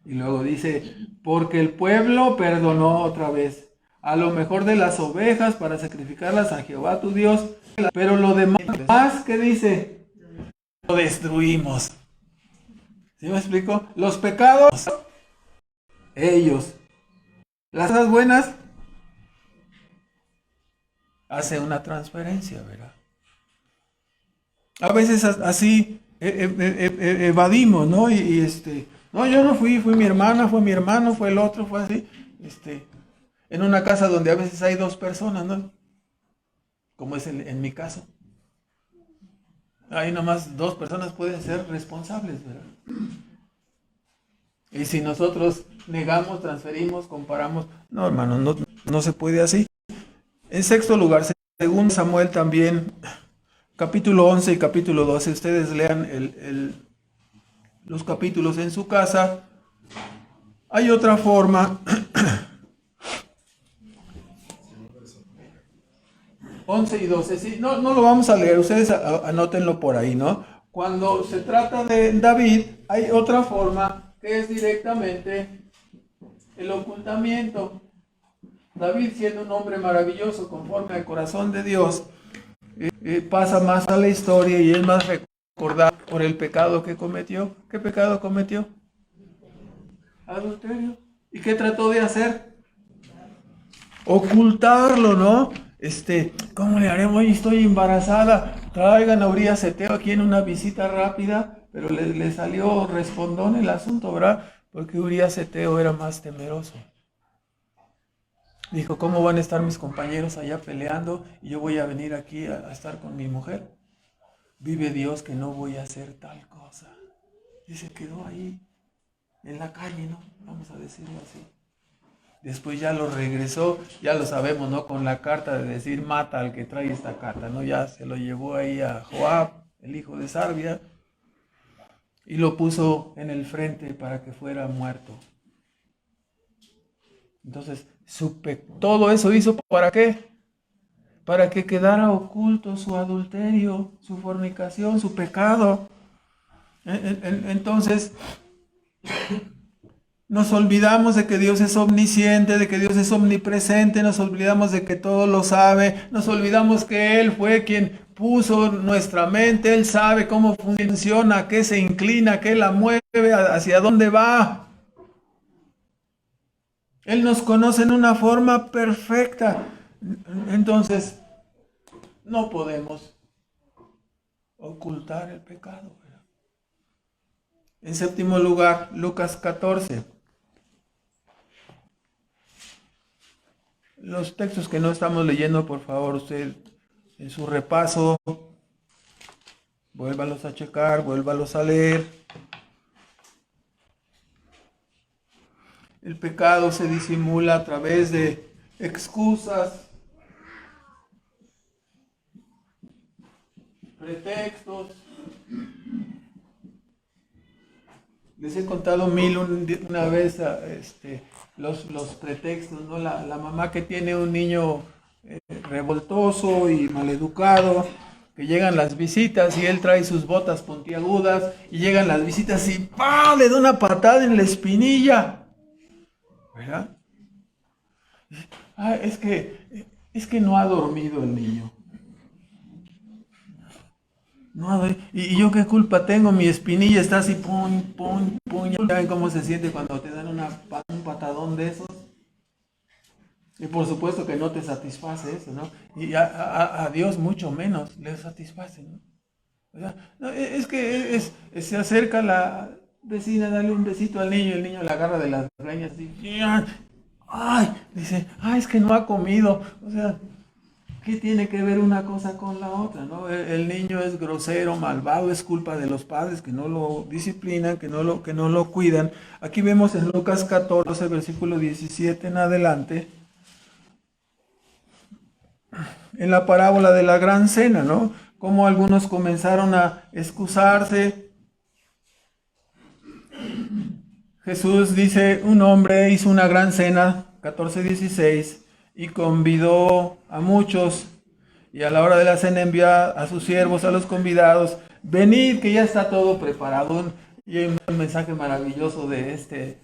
Y luego dice, porque el pueblo perdonó otra vez a lo mejor de las ovejas para sacrificarlas a Jehová tu Dios, pero lo demás, ¿qué dice? Lo destruimos. ¿Sí me explico? Los pecados, ellos. Las cosas buenas, hace una transferencia, ¿verdad? A veces así evadimos, ¿no? No, yo no fui mi hermana, fue mi hermano, fue el otro, fue así. En una casa donde a veces hay dos personas, ¿no? Como es en mi caso. Ahí nomás dos personas pueden ser responsables, ¿verdad? Y si nosotros negamos, transferimos, comparamos, no, hermano, no se puede así. En sexto lugar, según Samuel también, capítulo 11 y capítulo 12, ustedes lean los capítulos en su casa. Hay otra forma. 11 y 12, sí, no lo vamos a leer, ustedes anótenlo por ahí, ¿no? Cuando se trata de David, hay otra forma que es directamente el ocultamiento. David, siendo un hombre maravilloso, conforme al corazón de Dios, pasa más a la historia y es más recordado por el pecado que cometió. ¿Qué pecado cometió? Adulterio. ¿Y qué trató de hacer? Ocultarlo, ¿no? ¿Cómo le haremos? Hoy estoy embarazada. Traigan a Urías Eteo aquí en una visita rápida, pero le salió respondón el asunto, ¿verdad? Porque Urías Eteo era más temeroso. Dijo, ¿cómo van a estar mis compañeros allá peleando y yo voy a venir aquí a estar con mi mujer? Vive Dios que no voy a hacer tal cosa. Y se quedó ahí. en la calle, ¿no? Vamos a decirlo así. Después ya lo regresó, ya lo sabemos, ¿no? Con la carta de decir, mata al que trae esta carta, ¿no? Ya se lo llevó ahí a Joab, el hijo de Sarvia, y lo puso en el frente para que fuera muerto. Entonces, todo eso hizo ¿para qué? Para que quedara oculto su adulterio, su fornicación, su pecado. Entonces, nos olvidamos de que Dios es omnisciente, de que Dios es omnipresente, nos olvidamos de que todo lo sabe, nos olvidamos que Él fue quien puso nuestra mente, Él sabe cómo funciona, qué se inclina, qué la mueve, hacia dónde va. Él nos conoce en una forma perfecta. Entonces, no podemos ocultar el pecado. En séptimo lugar, Lucas 14. Los textos que no estamos leyendo, por favor, usted en su repaso, vuélvalos a checar, vuélvalos a leer. El pecado se disimula a través de excusas, pretextos. Les he contado una vez los pretextos, ¿no? La mamá que tiene un niño revoltoso y maleducado, que llegan las visitas y él trae sus botas puntiagudas y llegan las visitas y ¡pah! Le da una patada en la espinilla, ¿verdad? Es que no ha dormido el niño. No, ¿y yo qué culpa tengo? Mi espinilla está así, pum, pum, pum. ¿Saben cómo se siente cuando te dan un patadón de esos? Y por supuesto que no te satisface eso, ¿no? Y a Dios mucho menos le satisface, ¿no? O sea, no, es que se acerca la vecina, dale un besito al niño, el niño la agarra de las greñas y ¡ay! Dice, es que no ha comido. O sea, ¿qué tiene que ver una cosa con la otra, no? El niño es grosero, malvado, es culpa de los padres que no lo disciplinan, que no lo cuidan. Aquí vemos en Lucas 14, versículo 17 en adelante, en la parábola de la gran cena, ¿no? Cómo algunos comenzaron a excusarse. Jesús dice, un hombre hizo una gran cena, 14:16, y convidó a muchos, y a la hora de la cena envió a sus siervos, a los convidados, venid que ya está todo preparado. Y hay un mensaje maravilloso de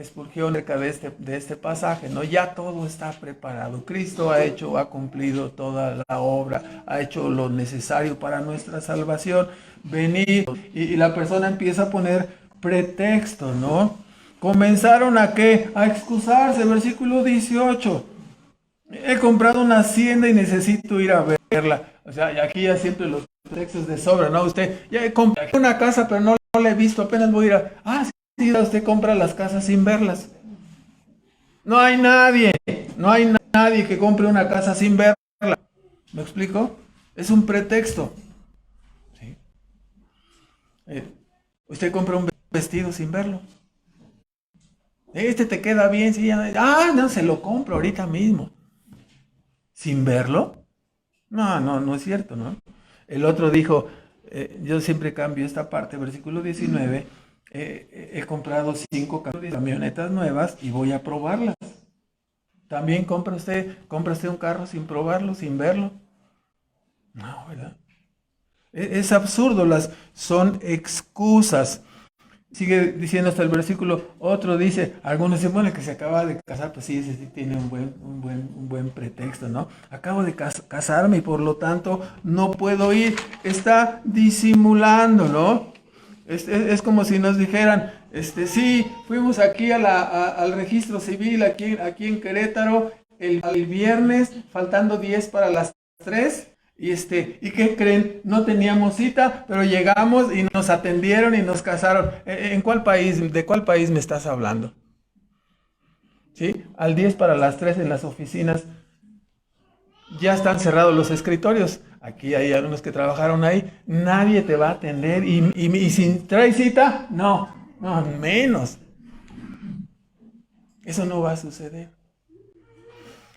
Spurgeon acerca de este pasaje, ¿no? Ya todo está preparado. Cristo ha cumplido toda la obra, ha hecho lo necesario para nuestra salvación. Venid, y la persona empieza a poner pretextos, ¿no? Comenzaron ¿a qué? A excusarse, versículo 18. He comprado una hacienda y necesito ir a verla. O sea, y aquí ya siempre los pretextos de sobra, ¿no? Usted, ya he comprado una casa, pero no la he visto, apenas voy a ir a... sí, usted compra las casas sin verlas. No hay nadie que compre una casa sin verla. ¿Me explico? Es un pretexto. ¿Sí? Usted compra un vestido sin verlo. Este te queda bien, sí, no, se lo compro ahorita mismo. ¿Sin verlo? No es cierto, ¿no? El otro dijo, yo siempre cambio esta parte, versículo 19, he comprado 5 camionetas nuevas y voy a probarlas. ¿También compra usted un carro sin probarlo, sin verlo? No, ¿verdad? Es absurdo, son excusas. Sigue diciendo hasta el versículo, otro dice, algunos dicen, bueno, que se acaba de casar, pues sí, ese sí tiene un buen pretexto, ¿no? Acabo de casarme y por lo tanto no puedo ir. Está disimulando, ¿no? Es como si nos dijeran, sí, fuimos aquí al registro civil, aquí en Querétaro, el viernes, faltando 10 para las 3. ¿Y qué creen? No teníamos cita, pero llegamos y nos atendieron y nos casaron. ¿En cuál país? ¿De cuál país me estás hablando? ¿Sí? Al 10 para las 3 en las oficinas ya están cerrados los escritorios. Aquí hay algunos que trabajaron ahí. Nadie te va a atender y si traes cita, no, menos. Eso no va a suceder.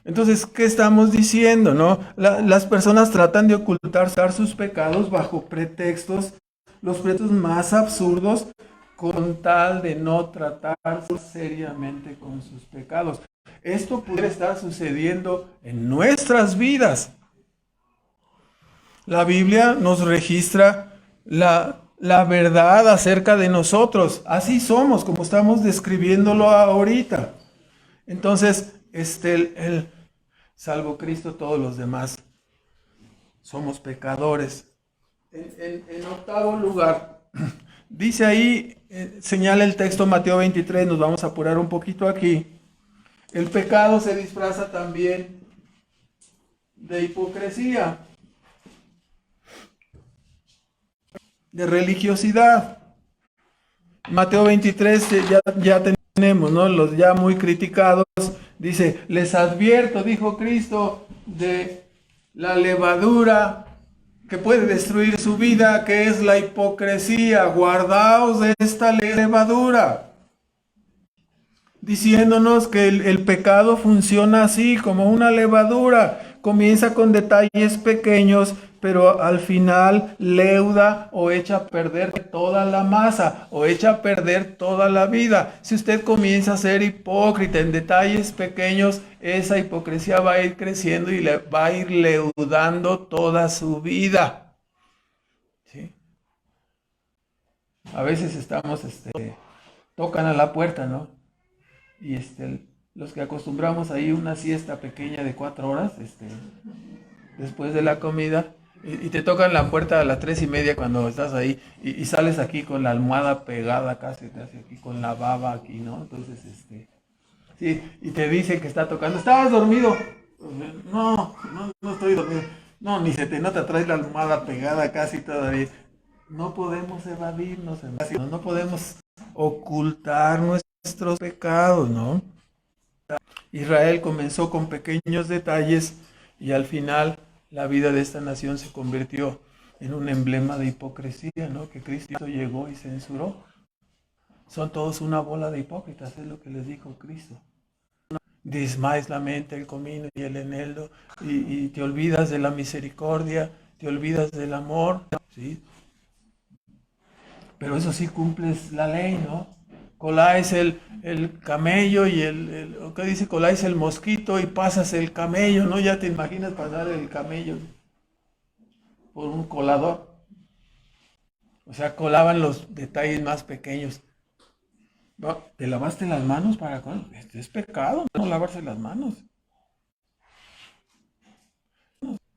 Entonces, ¿qué estamos diciendo, no? Las personas tratan de ocultar sus pecados bajo pretextos, los pretextos más absurdos, con tal de no tratar seriamente con sus pecados. Esto puede estar sucediendo en nuestras vidas. La Biblia nos registra la verdad acerca de nosotros. Así somos, como estamos describiéndolo ahorita. Entonces, salvo Cristo, todos los demás somos pecadores. En octavo lugar, dice ahí, señala el texto Mateo 23, nos vamos a apurar un poquito aquí. El pecado se disfraza también de hipocresía, de religiosidad. Mateo 23 ya tenemos, ¿no? Los ya muy criticados. Dice, les advierto, dijo Cristo, de la levadura que puede destruir su vida, que es la hipocresía. Guardaos de esta levadura. Diciéndonos que el pecado funciona así, como una levadura. Comienza con detalles pequeños, pero al final leuda o echa a perder toda la masa, o echa a perder toda la vida. Si usted comienza a ser hipócrita en detalles pequeños, esa hipocresía va a ir creciendo y le va a ir leudando toda su vida. ¿Sí? A veces estamos, tocan a la puerta, ¿no? Y los que acostumbramos ahí una siesta pequeña de 4 horas, después de la comida, y te tocan la puerta a las 3:30 cuando estás ahí, y sales aquí con la almohada pegada casi aquí, con la baba aquí, ¿no? Entonces, sí, y te dicen que está tocando. ¿Estabas dormido? No estoy dormido. No, ni se te nota, traes la almohada pegada casi todavía. No podemos evadirnos, no podemos ocultar nuestros pecados, ¿no? Israel comenzó con pequeños detalles y al final la vida de esta nación se convirtió en un emblema de hipocresía, ¿no? Que Cristo llegó y censuró. Son todos una bola de hipócritas, es lo que les dijo Cristo. Diezmáis la mente, el comino y el eneldo, y te olvidas de la misericordia, te olvidas del amor, ¿sí? Pero eso sí cumples la ley, ¿no? Coláis el camello y ¿qué dice? Coláis el mosquito y pasas el camello, ¿no? Ya te imaginas pasar el camello por un colador. O sea, colaban los detalles más pequeños. No, ¿te lavaste las manos para cuándo? Esto es pecado, no lavarse las manos.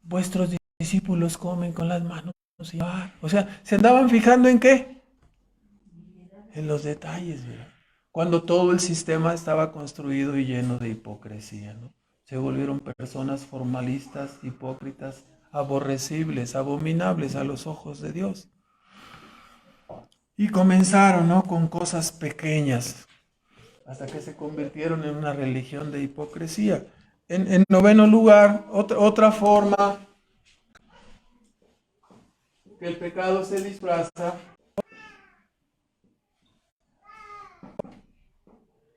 Vuestros discípulos comen con las manos. O sea, ¿se andaban fijando en qué? En los detalles, ¿verdad? Cuando todo el sistema estaba construido y lleno de hipocresía, ¿no? Se volvieron personas formalistas, hipócritas, aborrecibles, abominables a los ojos de Dios. Y comenzaron, ¿no? Con cosas pequeñas, hasta que se convirtieron en una religión de hipocresía. En noveno lugar, otra forma que el pecado se disfraza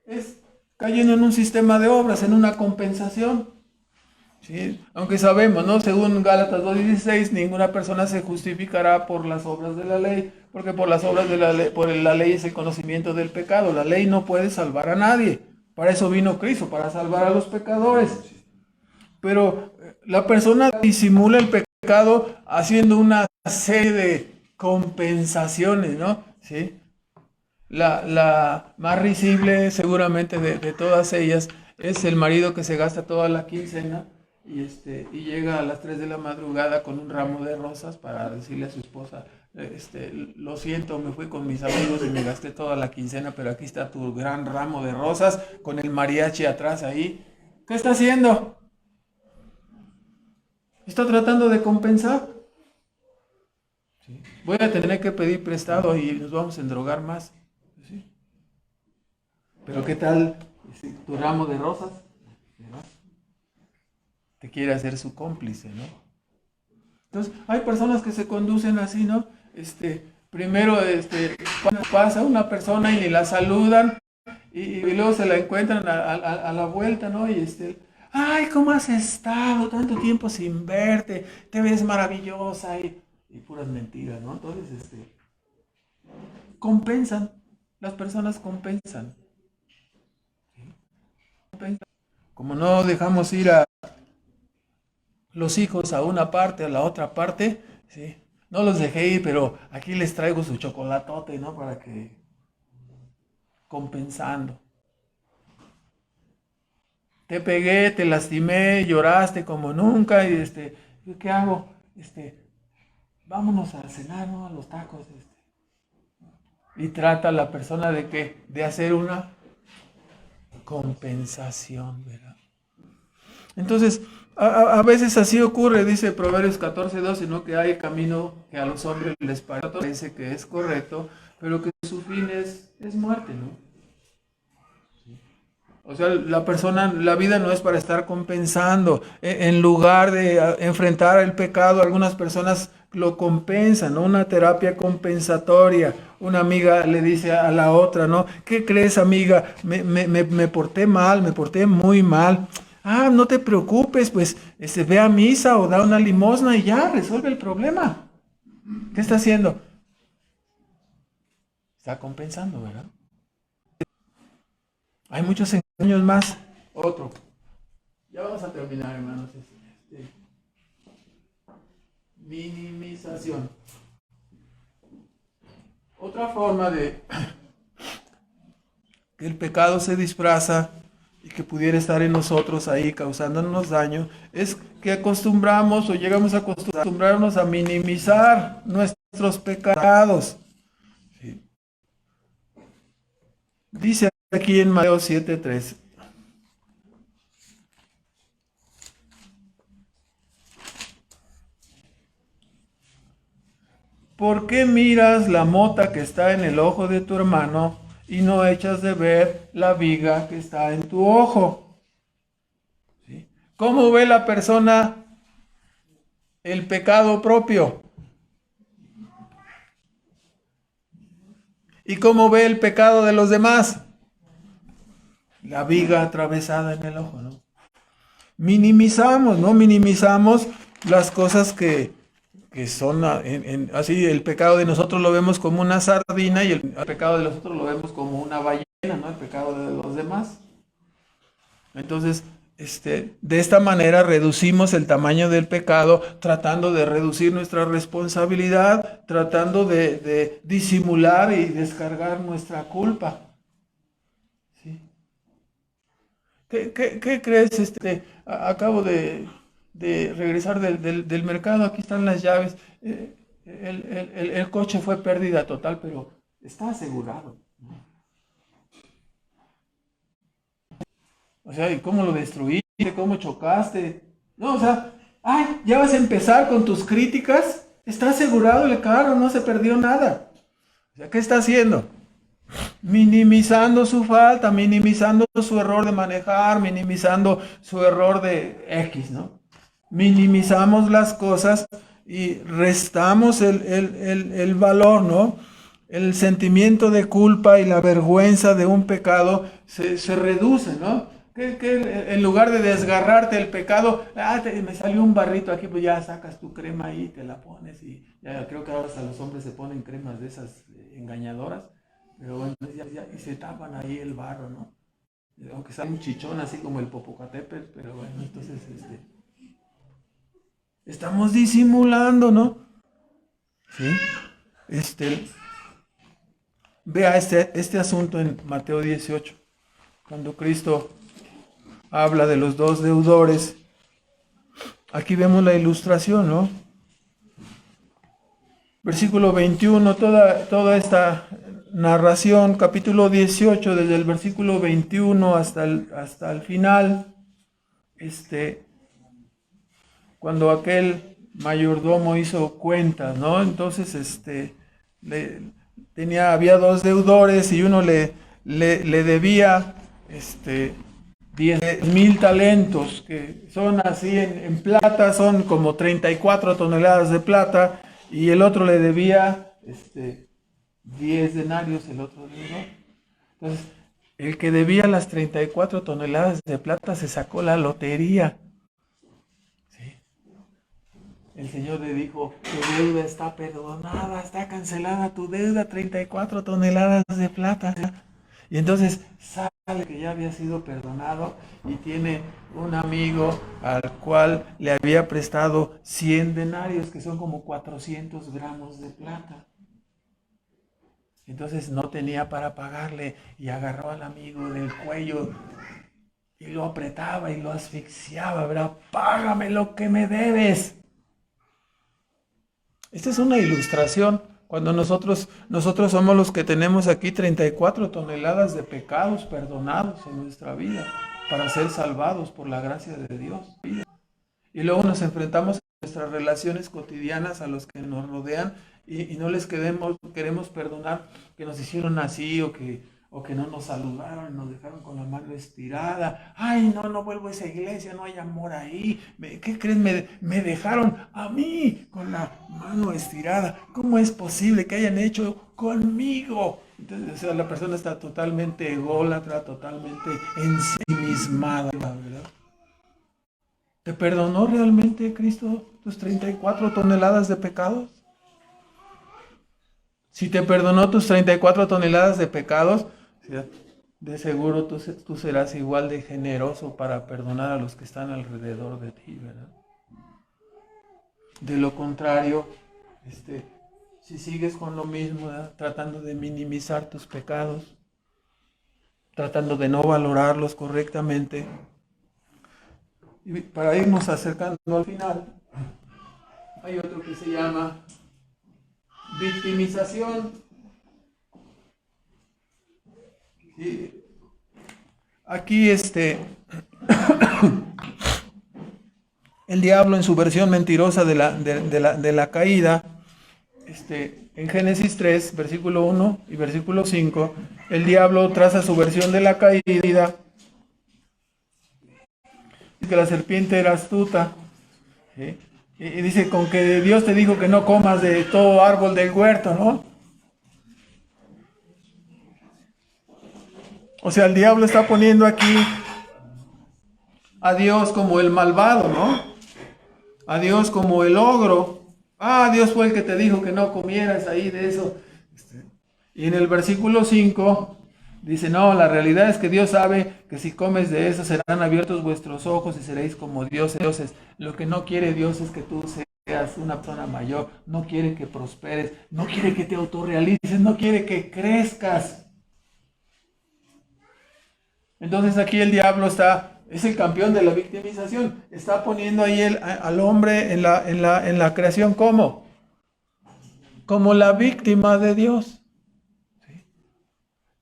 es cayendo en un sistema de obras, en una compensación. ¿Sí? Aunque sabemos, ¿no? Según Gálatas 2:16, ninguna persona se justificará por las obras de la ley, porque por las obras de la ley, por la ley es el conocimiento del pecado. La ley no puede salvar a nadie. Para eso vino Cristo, para salvar a los pecadores. Pero la persona disimula el pecado haciendo una serie de compensaciones, ¿no? ¿Sí? La más risible seguramente de todas ellas es el marido que se gasta toda la quincena y llega a las 3 de la madrugada con un ramo de rosas para decirle a su esposa, lo siento, me fui con mis amigos y me gasté toda la quincena, pero aquí está tu gran ramo de rosas con el mariachi atrás ahí. ¿Qué está haciendo? Está tratando de compensar. ¿Sí? Voy a tener que pedir prestado y nos vamos a endrogar más. ¿Sí? Pero ¿qué tal tu ramo de rosas? ¿No? Te quiere hacer su cómplice, ¿no? Entonces, hay personas que se conducen así, ¿no? Primero pasa una persona y ni la saludan, y luego se la encuentran a la vuelta, ¿no? Y ay, ¿cómo has estado? Tanto tiempo sin verte, te ves maravillosa y puras mentiras, ¿no? Entonces, compensan, las personas compensan. Como no dejamos ir a los hijos a una parte, a la otra parte, ¿sí? No los dejé ir, pero aquí les traigo su chocolatote, ¿no? Para que compensando. Te pegué, te lastimé, lloraste como nunca y ¿qué hago? Vámonos a cenar, ¿no? A los tacos, Y trata a la persona de qué? De hacer una compensación, ¿verdad? Entonces, a veces así ocurre, dice Proverbios 14:2, sino que hay camino que a los hombres les parece que es correcto, pero que su fin es muerte, ¿no? O sea, la vida no es para estar compensando. En lugar de enfrentar el pecado, algunas personas lo compensan, ¿no? Una terapia compensatoria. Una amiga le dice a la otra, ¿no? ¿Qué crees, amiga? Me porté mal, me porté muy mal. Ah, no te preocupes, pues ve a misa o da una limosna y ya, resuelve el problema. ¿Qué está haciendo? Está compensando, ¿verdad? Hay muchos engaños más. Otro. Ya vamos a terminar, hermanos. Minimización. Otra forma de que el pecado se disfraza y que pudiera estar en nosotros ahí causándonos daño es que acostumbramos o llegamos a acostumbrarnos a minimizar nuestros pecados. Sí. Dice aquí en Mateo 7:3. ¿Por qué miras la mota que está en el ojo de tu hermano y no echas de ver la viga que está en tu ojo? ¿Sí? ¿Cómo ve la persona el pecado propio? ¿Y cómo ve el pecado de los demás? La viga atravesada en el ojo, ¿no? Minimizamos, ¿no? Minimizamos las cosas que son así, el pecado de nosotros lo vemos como una sardina y el pecado de los otros lo vemos como una ballena, ¿no? El pecado de los demás. Entonces, de esta manera reducimos el tamaño del pecado, tratando de reducir nuestra responsabilidad, tratando de disimular y descargar nuestra culpa. ¿Sí? ¿Qué crees? Acabo de regresar del mercado, aquí están las llaves. El coche fue pérdida total, pero está asegurado. O sea, ¿y cómo lo destruiste? ¿Cómo chocaste? No, o sea, ay, ya vas a empezar con tus críticas. Está asegurado el carro, no se perdió nada. O sea, ¿qué está haciendo? Minimizando su falta, minimizando su error de manejar, minimizando su error de X, ¿no? Minimizamos las cosas y restamos el valor, ¿no? El sentimiento de culpa y la vergüenza de un pecado se reduce, ¿no? Que en lugar de desgarrarte el pecado, me salió un barrito aquí, pues ya sacas tu crema ahí, te la pones y ya creo que ahora hasta los hombres se ponen cremas de esas engañadoras, pero bueno, y se tapan ahí el barro, ¿no? Aunque sale un chichón así como el Popocatépetl, pero bueno, entonces estamos disimulando, ¿no? Sí. Vea este asunto en Mateo 18, cuando Cristo habla de los dos deudores. Aquí vemos la ilustración, ¿no? Versículo 21, toda esta narración, capítulo 18, desde el versículo 21 hasta el final, cuando aquel mayordomo hizo cuentas, ¿no? Entonces, había dos deudores y uno le debía, 10,000 talentos, que son así en plata, son como 34 toneladas de plata, y el otro le debía 10 denarios, el otro deudor. Entonces, El que debía las 34 toneladas de plata se sacó la lotería. ¿Sí? El Señor le dijo, tu deuda está perdonada, está cancelada tu deuda, 34 toneladas de plata. Y entonces sale que ya había sido perdonado y tiene un amigo al cual le había prestado 100 denarios, que son como 400 gramos de plata. Entonces no tenía para pagarle y agarró al amigo del cuello y lo apretaba y lo asfixiaba, ¿verdad? Págame lo que me debes. Esta es una ilustración. Cuando nosotros somos los que tenemos aquí 34 toneladas de pecados perdonados en nuestra vida para ser salvados por la gracia de Dios. Y luego nos enfrentamos a nuestras relaciones cotidianas, a los que nos rodean, y no les queremos perdonar que nos hicieron así o que no nos saludaron, nos dejaron con la mano estirada. Ay, no vuelvo a esa iglesia, no hay amor ahí. ¿Qué crees? Me dejaron a mí con la mano estirada. ¿Cómo es posible que hayan hecho conmigo? Entonces, o sea, la persona está totalmente ególatra, totalmente ensimismada, ¿verdad? ¿Te perdonó realmente Cristo tus 34 toneladas de pecados? Si te perdonó tus 34 toneladas de pecados, de seguro tú serás igual de generoso para perdonar a los que están alrededor de ti, ¿verdad? De lo contrario, si sigues con lo mismo, ¿verdad? Tratando de minimizar tus pecados, tratando de no valorarlos correctamente, y para irnos acercando al final, hay otro que se llama victimización. Y aquí el diablo en su versión mentirosa de la caída, en Génesis 3, versículo 1 y versículo 5, el diablo traza su versión de la caída. Dice que la serpiente era astuta, ¿sí? Y dice, con que Dios te dijo que no comas de todo árbol del huerto, ¿no? O sea, el diablo está poniendo aquí a Dios como el malvado, ¿no? A Dios como el ogro. Ah, Dios fue el que te dijo que no comieras ahí de eso. Y en el versículo 5 dice, no, la realidad es que Dios sabe que si comes de eso serán abiertos vuestros ojos y seréis como dioses. Lo que no quiere Dios es que tú seas una persona mayor, no quiere que prosperes, no quiere que te autorrealices, no quiere que crezcas. Entonces aquí el diablo es el campeón de la victimización, está poniendo ahí al hombre en la creación como la víctima de Dios. ¿Sí?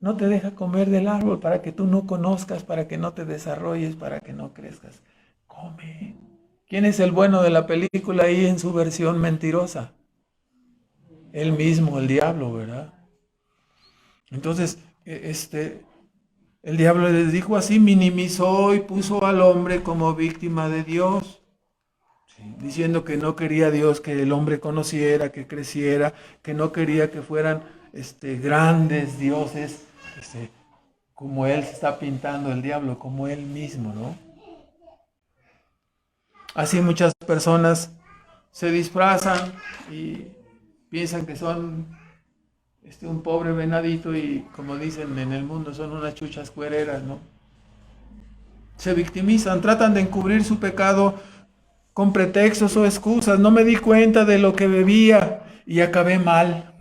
No te deja comer del árbol para que tú no conozcas, para que no te desarrolles, para que no crezcas. Come. ¿Quién es el bueno de la película ahí en su versión mentirosa? Él mismo, el diablo, ¿verdad? Entonces, el diablo les dijo así, minimizó y puso al hombre como víctima de Dios, ¿sí? Diciendo que no quería Dios que el hombre conociera, que creciera, que no quería que fueran grandes dioses, como él se está pintando el diablo, como él mismo, ¿no? Así muchas personas se disfrazan y piensan que son un pobre venadito y, como dicen en el mundo, son unas chuchas cuereras, ¿no? Se victimizan, tratan de encubrir su pecado con pretextos o excusas. No me di cuenta de lo que bebía y acabé mal.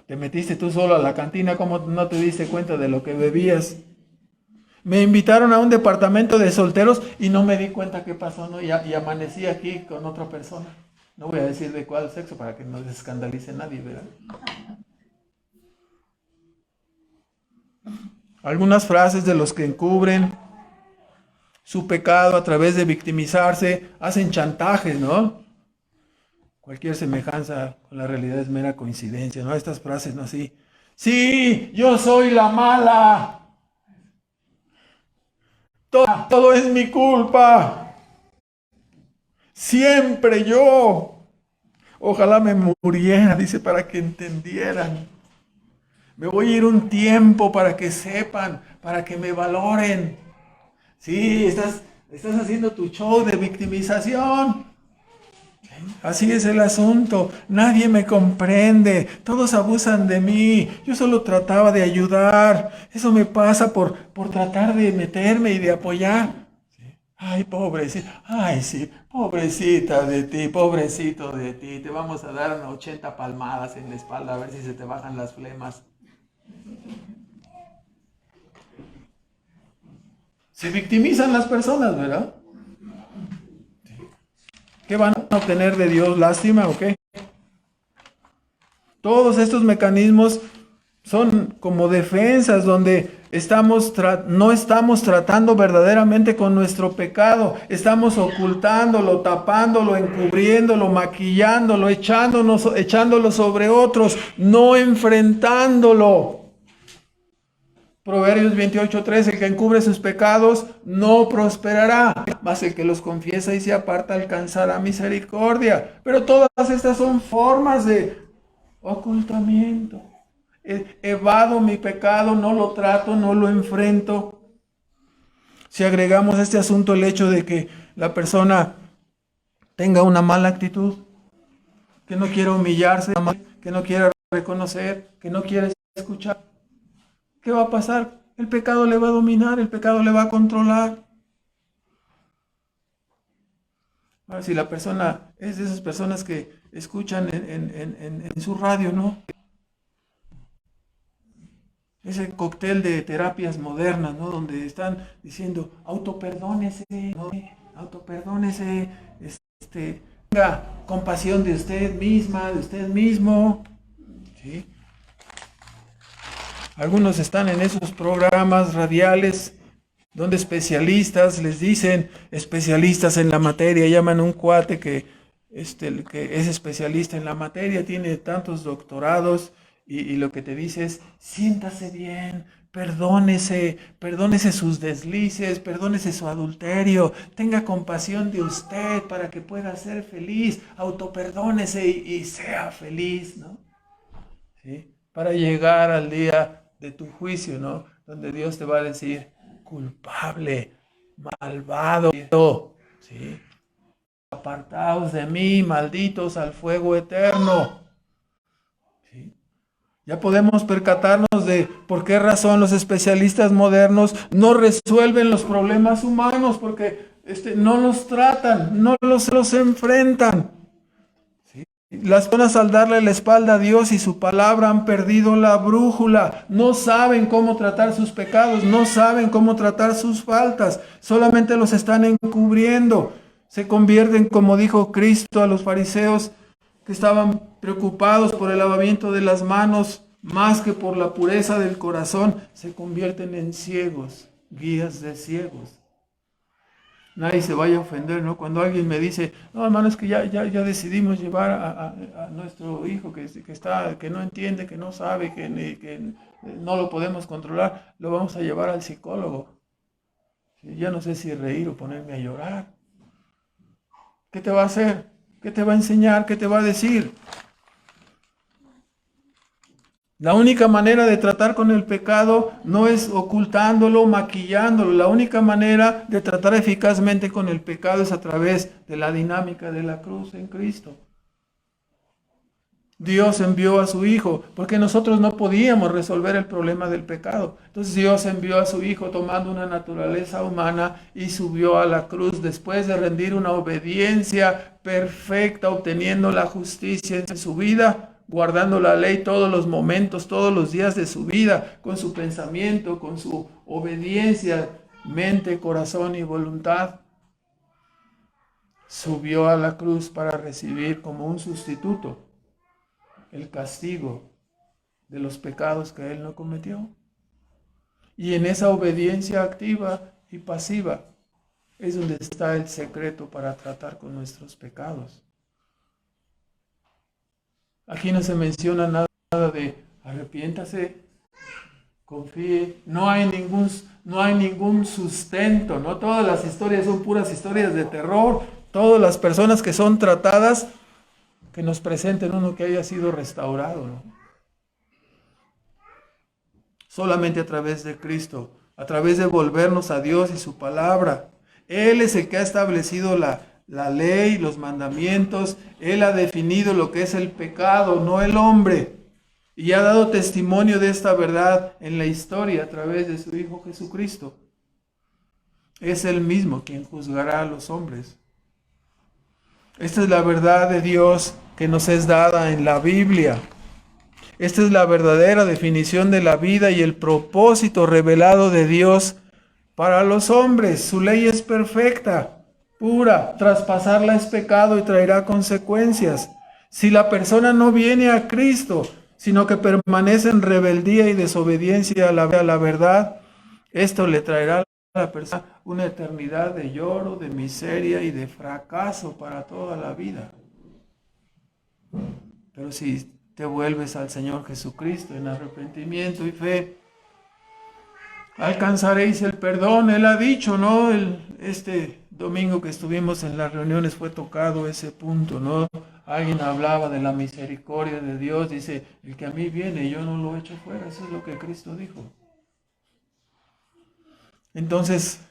Te metiste tú solo a la cantina, ¿cómo no te diste cuenta de lo que bebías? Me invitaron a un departamento de solteros y no me di cuenta qué pasó, ¿no? Y amanecí aquí con otra persona. No voy a decir de cuál sexo para que no se escandalice nadie, ¿verdad? Algunas frases de los que encubren su pecado a través de victimizarse, hacen chantajes, ¿no? Cualquier semejanza con la realidad es mera coincidencia, ¿no? Estas frases, ¿no? Así, sí, yo soy la mala, todo es mi culpa, siempre yo, ojalá me muriera, dice, para que entendieran. Me voy a ir un tiempo para que sepan, para que me valoren. Sí, estás haciendo tu show de victimización. Así es el asunto. Nadie me comprende. Todos abusan de mí. Yo solo trataba de ayudar. Eso me pasa por tratar de meterme y de apoyar. Ay, pobrecita. Ay, sí. Pobrecita de ti. Pobrecito de ti. Te vamos a dar 80 palmadas en la espalda a ver si se te bajan las flemas. Se victimizan las personas, ¿verdad? ¿Qué van a obtener de Dios? ¿Lástima o qué? Todos estos mecanismos son como defensas donde no estamos tratando verdaderamente con nuestro pecado. Estamos ocultándolo, tapándolo, encubriéndolo, maquillándolo, echándolo sobre otros, no enfrentándolo. Proverbios 28:3, el que encubre sus pecados no prosperará, mas el que los confiesa y se aparta alcanzará misericordia. Pero todas estas son formas de ocultamiento. Evado mi pecado, no lo trato, no lo enfrento. Si agregamos a este asunto el hecho de que la persona tenga una mala actitud, que no quiera humillarse, que no quiera reconocer, que no quiera escuchar, ¿qué va a pasar? El pecado le va a dominar, el pecado le va a controlar. Ahora, si la persona es de esas personas que escuchan en su radio, ¿no? Ese cóctel de terapias modernas, ¿no? Donde están diciendo, autoperdónese, ¿no? Autoperdónese, tenga compasión de usted misma, de usted mismo, ¿sí? Algunos están en esos programas radiales donde especialistas les dicen, especialistas en la materia, llaman a un cuate que es especialista en la materia, tiene tantos doctorados y lo que te dice es, siéntase bien, perdónese sus deslices, perdónese su adulterio, tenga compasión de usted para que pueda ser feliz, autoperdónese y sea feliz, ¿no? ¿Sí? Para llegar al día de tu juicio, ¿no? Donde Dios te va a decir, culpable, malvado, ¿sí? Apartaos de mí, malditos al fuego eterno. ¿Sí? Ya podemos percatarnos de por qué razón los especialistas modernos no resuelven los problemas humanos, porque no los tratan, no los enfrentan. Las personas al darle la espalda a Dios y su palabra han perdido la brújula, no saben cómo tratar sus pecados, no saben cómo tratar sus faltas, solamente los están encubriendo. Se convierten, como dijo Cristo a los fariseos que estaban preocupados por el lavamiento de las manos más que por la pureza del corazón, se convierten en ciegos, guías de ciegos. Nadie se vaya a ofender, ¿no? Cuando alguien me dice, no, hermano, es que ya decidimos llevar a nuestro hijo que no entiende, que no sabe, que no lo podemos controlar, lo vamos a llevar al psicólogo. Ya no sé si reír o ponerme a llorar. ¿Qué te va a hacer? ¿Qué te va a enseñar? ¿Qué te va a decir? La única manera de tratar con el pecado no es ocultándolo, maquillándolo. La única manera de tratar eficazmente con el pecado es a través de la dinámica de la cruz en Cristo. Dios envió a su Hijo porque nosotros no podíamos resolver el problema del pecado. Entonces Dios envió a su Hijo tomando una naturaleza humana y subió a la cruz después de rendir una obediencia perfecta, obteniendo la justicia en su vida, guardando la ley todos los momentos, todos los días de su vida, con su pensamiento, con su obediencia, mente, corazón y voluntad. Subió a la cruz para recibir como un sustituto el castigo de los pecados que él no cometió. Y en esa obediencia activa y pasiva es donde está el secreto para tratar con nuestros pecados. Aquí no se menciona nada de arrepiéntase, confíe, no hay ningún sustento, ¿no? Todas las historias son puras historias de terror. Todas las personas que son tratadas, que nos presenten uno que haya sido restaurado, ¿no? solamente a través de Cristo, a través de volvernos a Dios y su palabra. Él es el que ha establecido la ley, los mandamientos. Él ha definido lo que es el pecado, no el hombre. Y ha dado testimonio de esta verdad en la historia a través de su Hijo Jesucristo. Es Él mismo quien juzgará a los hombres. Esta es la verdad de Dios que nos es dada en la Biblia. Esta es la verdadera definición de la vida y el propósito revelado de Dios para los hombres. Su ley es perfecta, pura. Traspasarla es pecado y traerá consecuencias. Si la persona no viene a Cristo, sino que permanece en rebeldía y desobediencia a la verdad, esto le traerá a la persona una eternidad de lloro, de miseria y de fracaso para toda la vida. Pero si te vuelves al Señor Jesucristo en arrepentimiento y fe, alcanzaréis el perdón. Él ha dicho, ¿no? Este domingo que estuvimos en las reuniones fue tocado ese punto, ¿no? Alguien hablaba de la misericordia de Dios, dice, el que a mí viene, yo no lo echo fuera. Eso es lo que Cristo dijo. Entonces,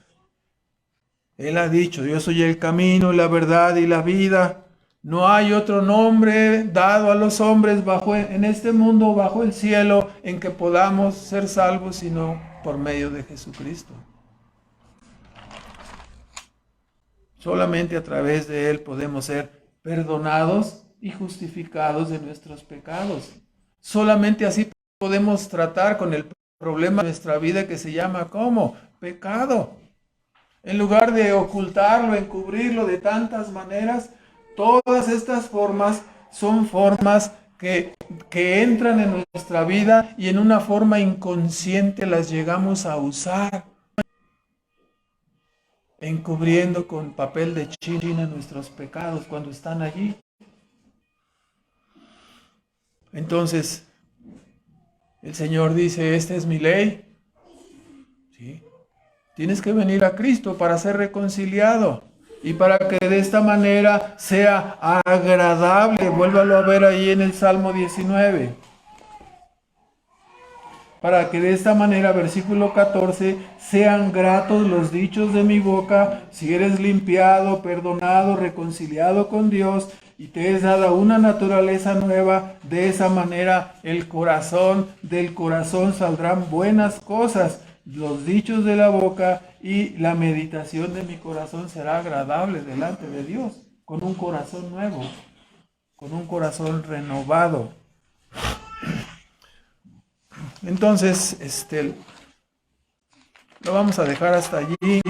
Él ha dicho, yo soy el camino, la verdad y la vida. No hay otro nombre dado a los hombres en este mundo, bajo el cielo, en que podamos ser salvos, sino por medio de Jesucristo. Solamente a través de Él podemos ser perdonados y justificados de nuestros pecados. Solamente así podemos tratar con el problema de nuestra vida que se llama ¿cómo? Pecado. En lugar de ocultarlo, encubrirlo de tantas maneras, todas estas formas son formas que entran en nuestra vida y en una forma inconsciente las llegamos a usar, encubriendo con papel de china nuestros pecados cuando están allí. Entonces, el Señor dice, esta es mi ley. ¿Sí? Tienes que venir a Cristo para ser reconciliado y para que de esta manera sea agradable. Vuélvalo a ver ahí en el Salmo 19. Para que de esta manera, versículo 14, sean gratos los dichos de mi boca, si eres limpiado, perdonado, reconciliado con Dios y te es dada una naturaleza nueva. De esa manera del corazón saldrán buenas cosas. Los dichos de la boca y la meditación de mi corazón será agradable delante de Dios, con un corazón nuevo, con un corazón renovado. Entonces, lo vamos a dejar hasta allí.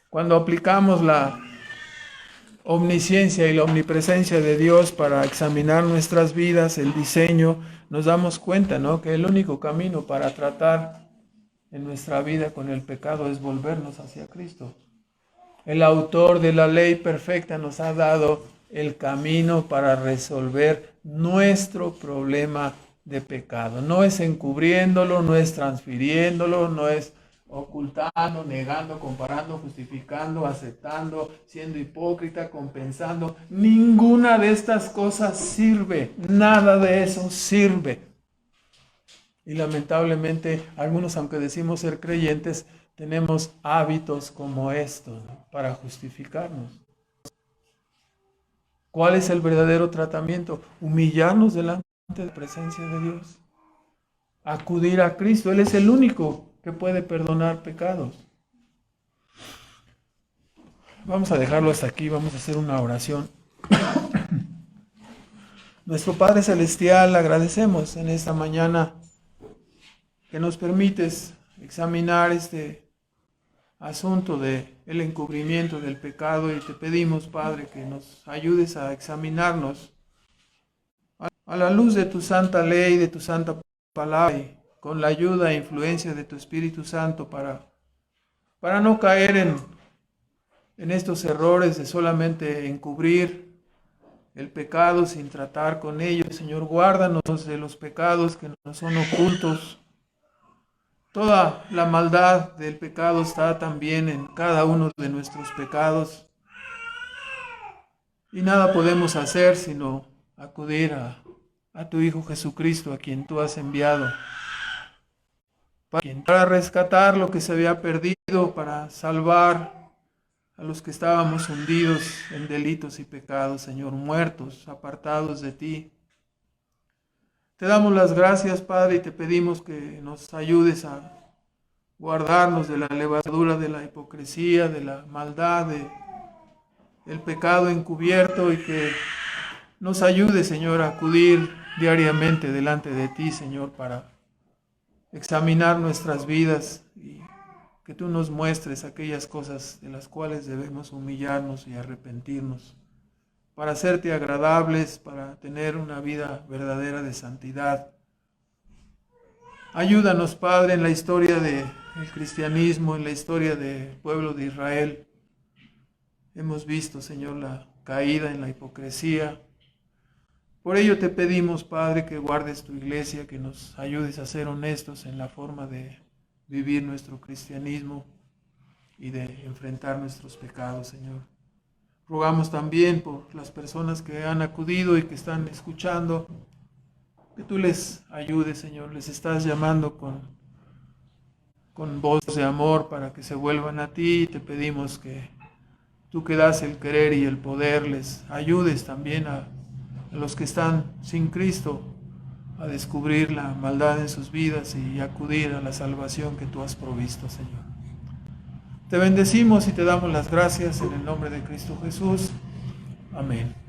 Cuando aplicamos la omnisciencia y la omnipresencia de Dios para examinar nuestras vidas, el diseño, nos damos cuenta, ¿no?, que el único camino para tratar en nuestra vida con el pecado es volvernos hacia Cristo. El autor de la ley perfecta nos ha dado el camino para resolver nuestro problema de pecado. No es encubriéndolo, no es transfiriéndolo, no es ocultando, negando, comparando, justificando, aceptando, siendo hipócrita, compensando. Ninguna de estas cosas sirve, nada de eso sirve. Y lamentablemente algunos, aunque decimos ser creyentes, tenemos hábitos como estos, ¿no?, para justificarnos. ¿Cuál es el verdadero tratamiento? Humillarnos delante de la presencia de Dios. Acudir a Cristo. Él es el único que puede perdonar pecados. Vamos a dejarlo hasta aquí. Vamos a hacer una oración. Nuestro Padre Celestial, agradecemos en esta mañana que nos permites examinar este asunto del encubrimiento del pecado, y te pedimos, Padre, que nos ayudes a examinarnos a la luz de tu santa ley, de tu santa palabra, y con la ayuda e influencia de tu Espíritu Santo para no caer en estos errores de solamente encubrir el pecado sin tratar con ello. Señor, guárdanos de los pecados que nos son ocultos. Toda la maldad del pecado está también en cada uno de nuestros pecados. Y nada podemos hacer sino acudir a tu Hijo Jesucristo, a quien tú has enviado, para rescatar lo que se había perdido, para salvar a los que estábamos hundidos en delitos y pecados, Señor, muertos, apartados de ti. Te damos las gracias, Padre, y te pedimos que nos ayudes a guardarnos de la levadura de la hipocresía, de la maldad, del pecado encubierto, y que nos ayude, Señor, a acudir diariamente delante de ti, Señor, para examinar nuestras vidas y que tú nos muestres aquellas cosas de las cuales debemos humillarnos y arrepentirnos, para hacerte agradables, para tener una vida verdadera de santidad. Ayúdanos, Padre, en la historia del cristianismo, en la historia del pueblo de Israel. Hemos visto, Señor, la caída en la hipocresía. Por ello te pedimos, Padre, que guardes tu iglesia, que nos ayudes a ser honestos en la forma de vivir nuestro cristianismo y de enfrentar nuestros pecados, Señor. Rogamos también por las personas que han acudido y que están escuchando, que tú les ayudes, Señor. Les estás llamando con voz de amor para que se vuelvan a ti, y te pedimos que tú que das el querer y el poder, les ayudes también a los que están sin Cristo a descubrir la maldad en sus vidas y acudir a la salvación que tú has provisto, Señor. Te bendecimos y te damos las gracias en el nombre de Cristo Jesús. Amén.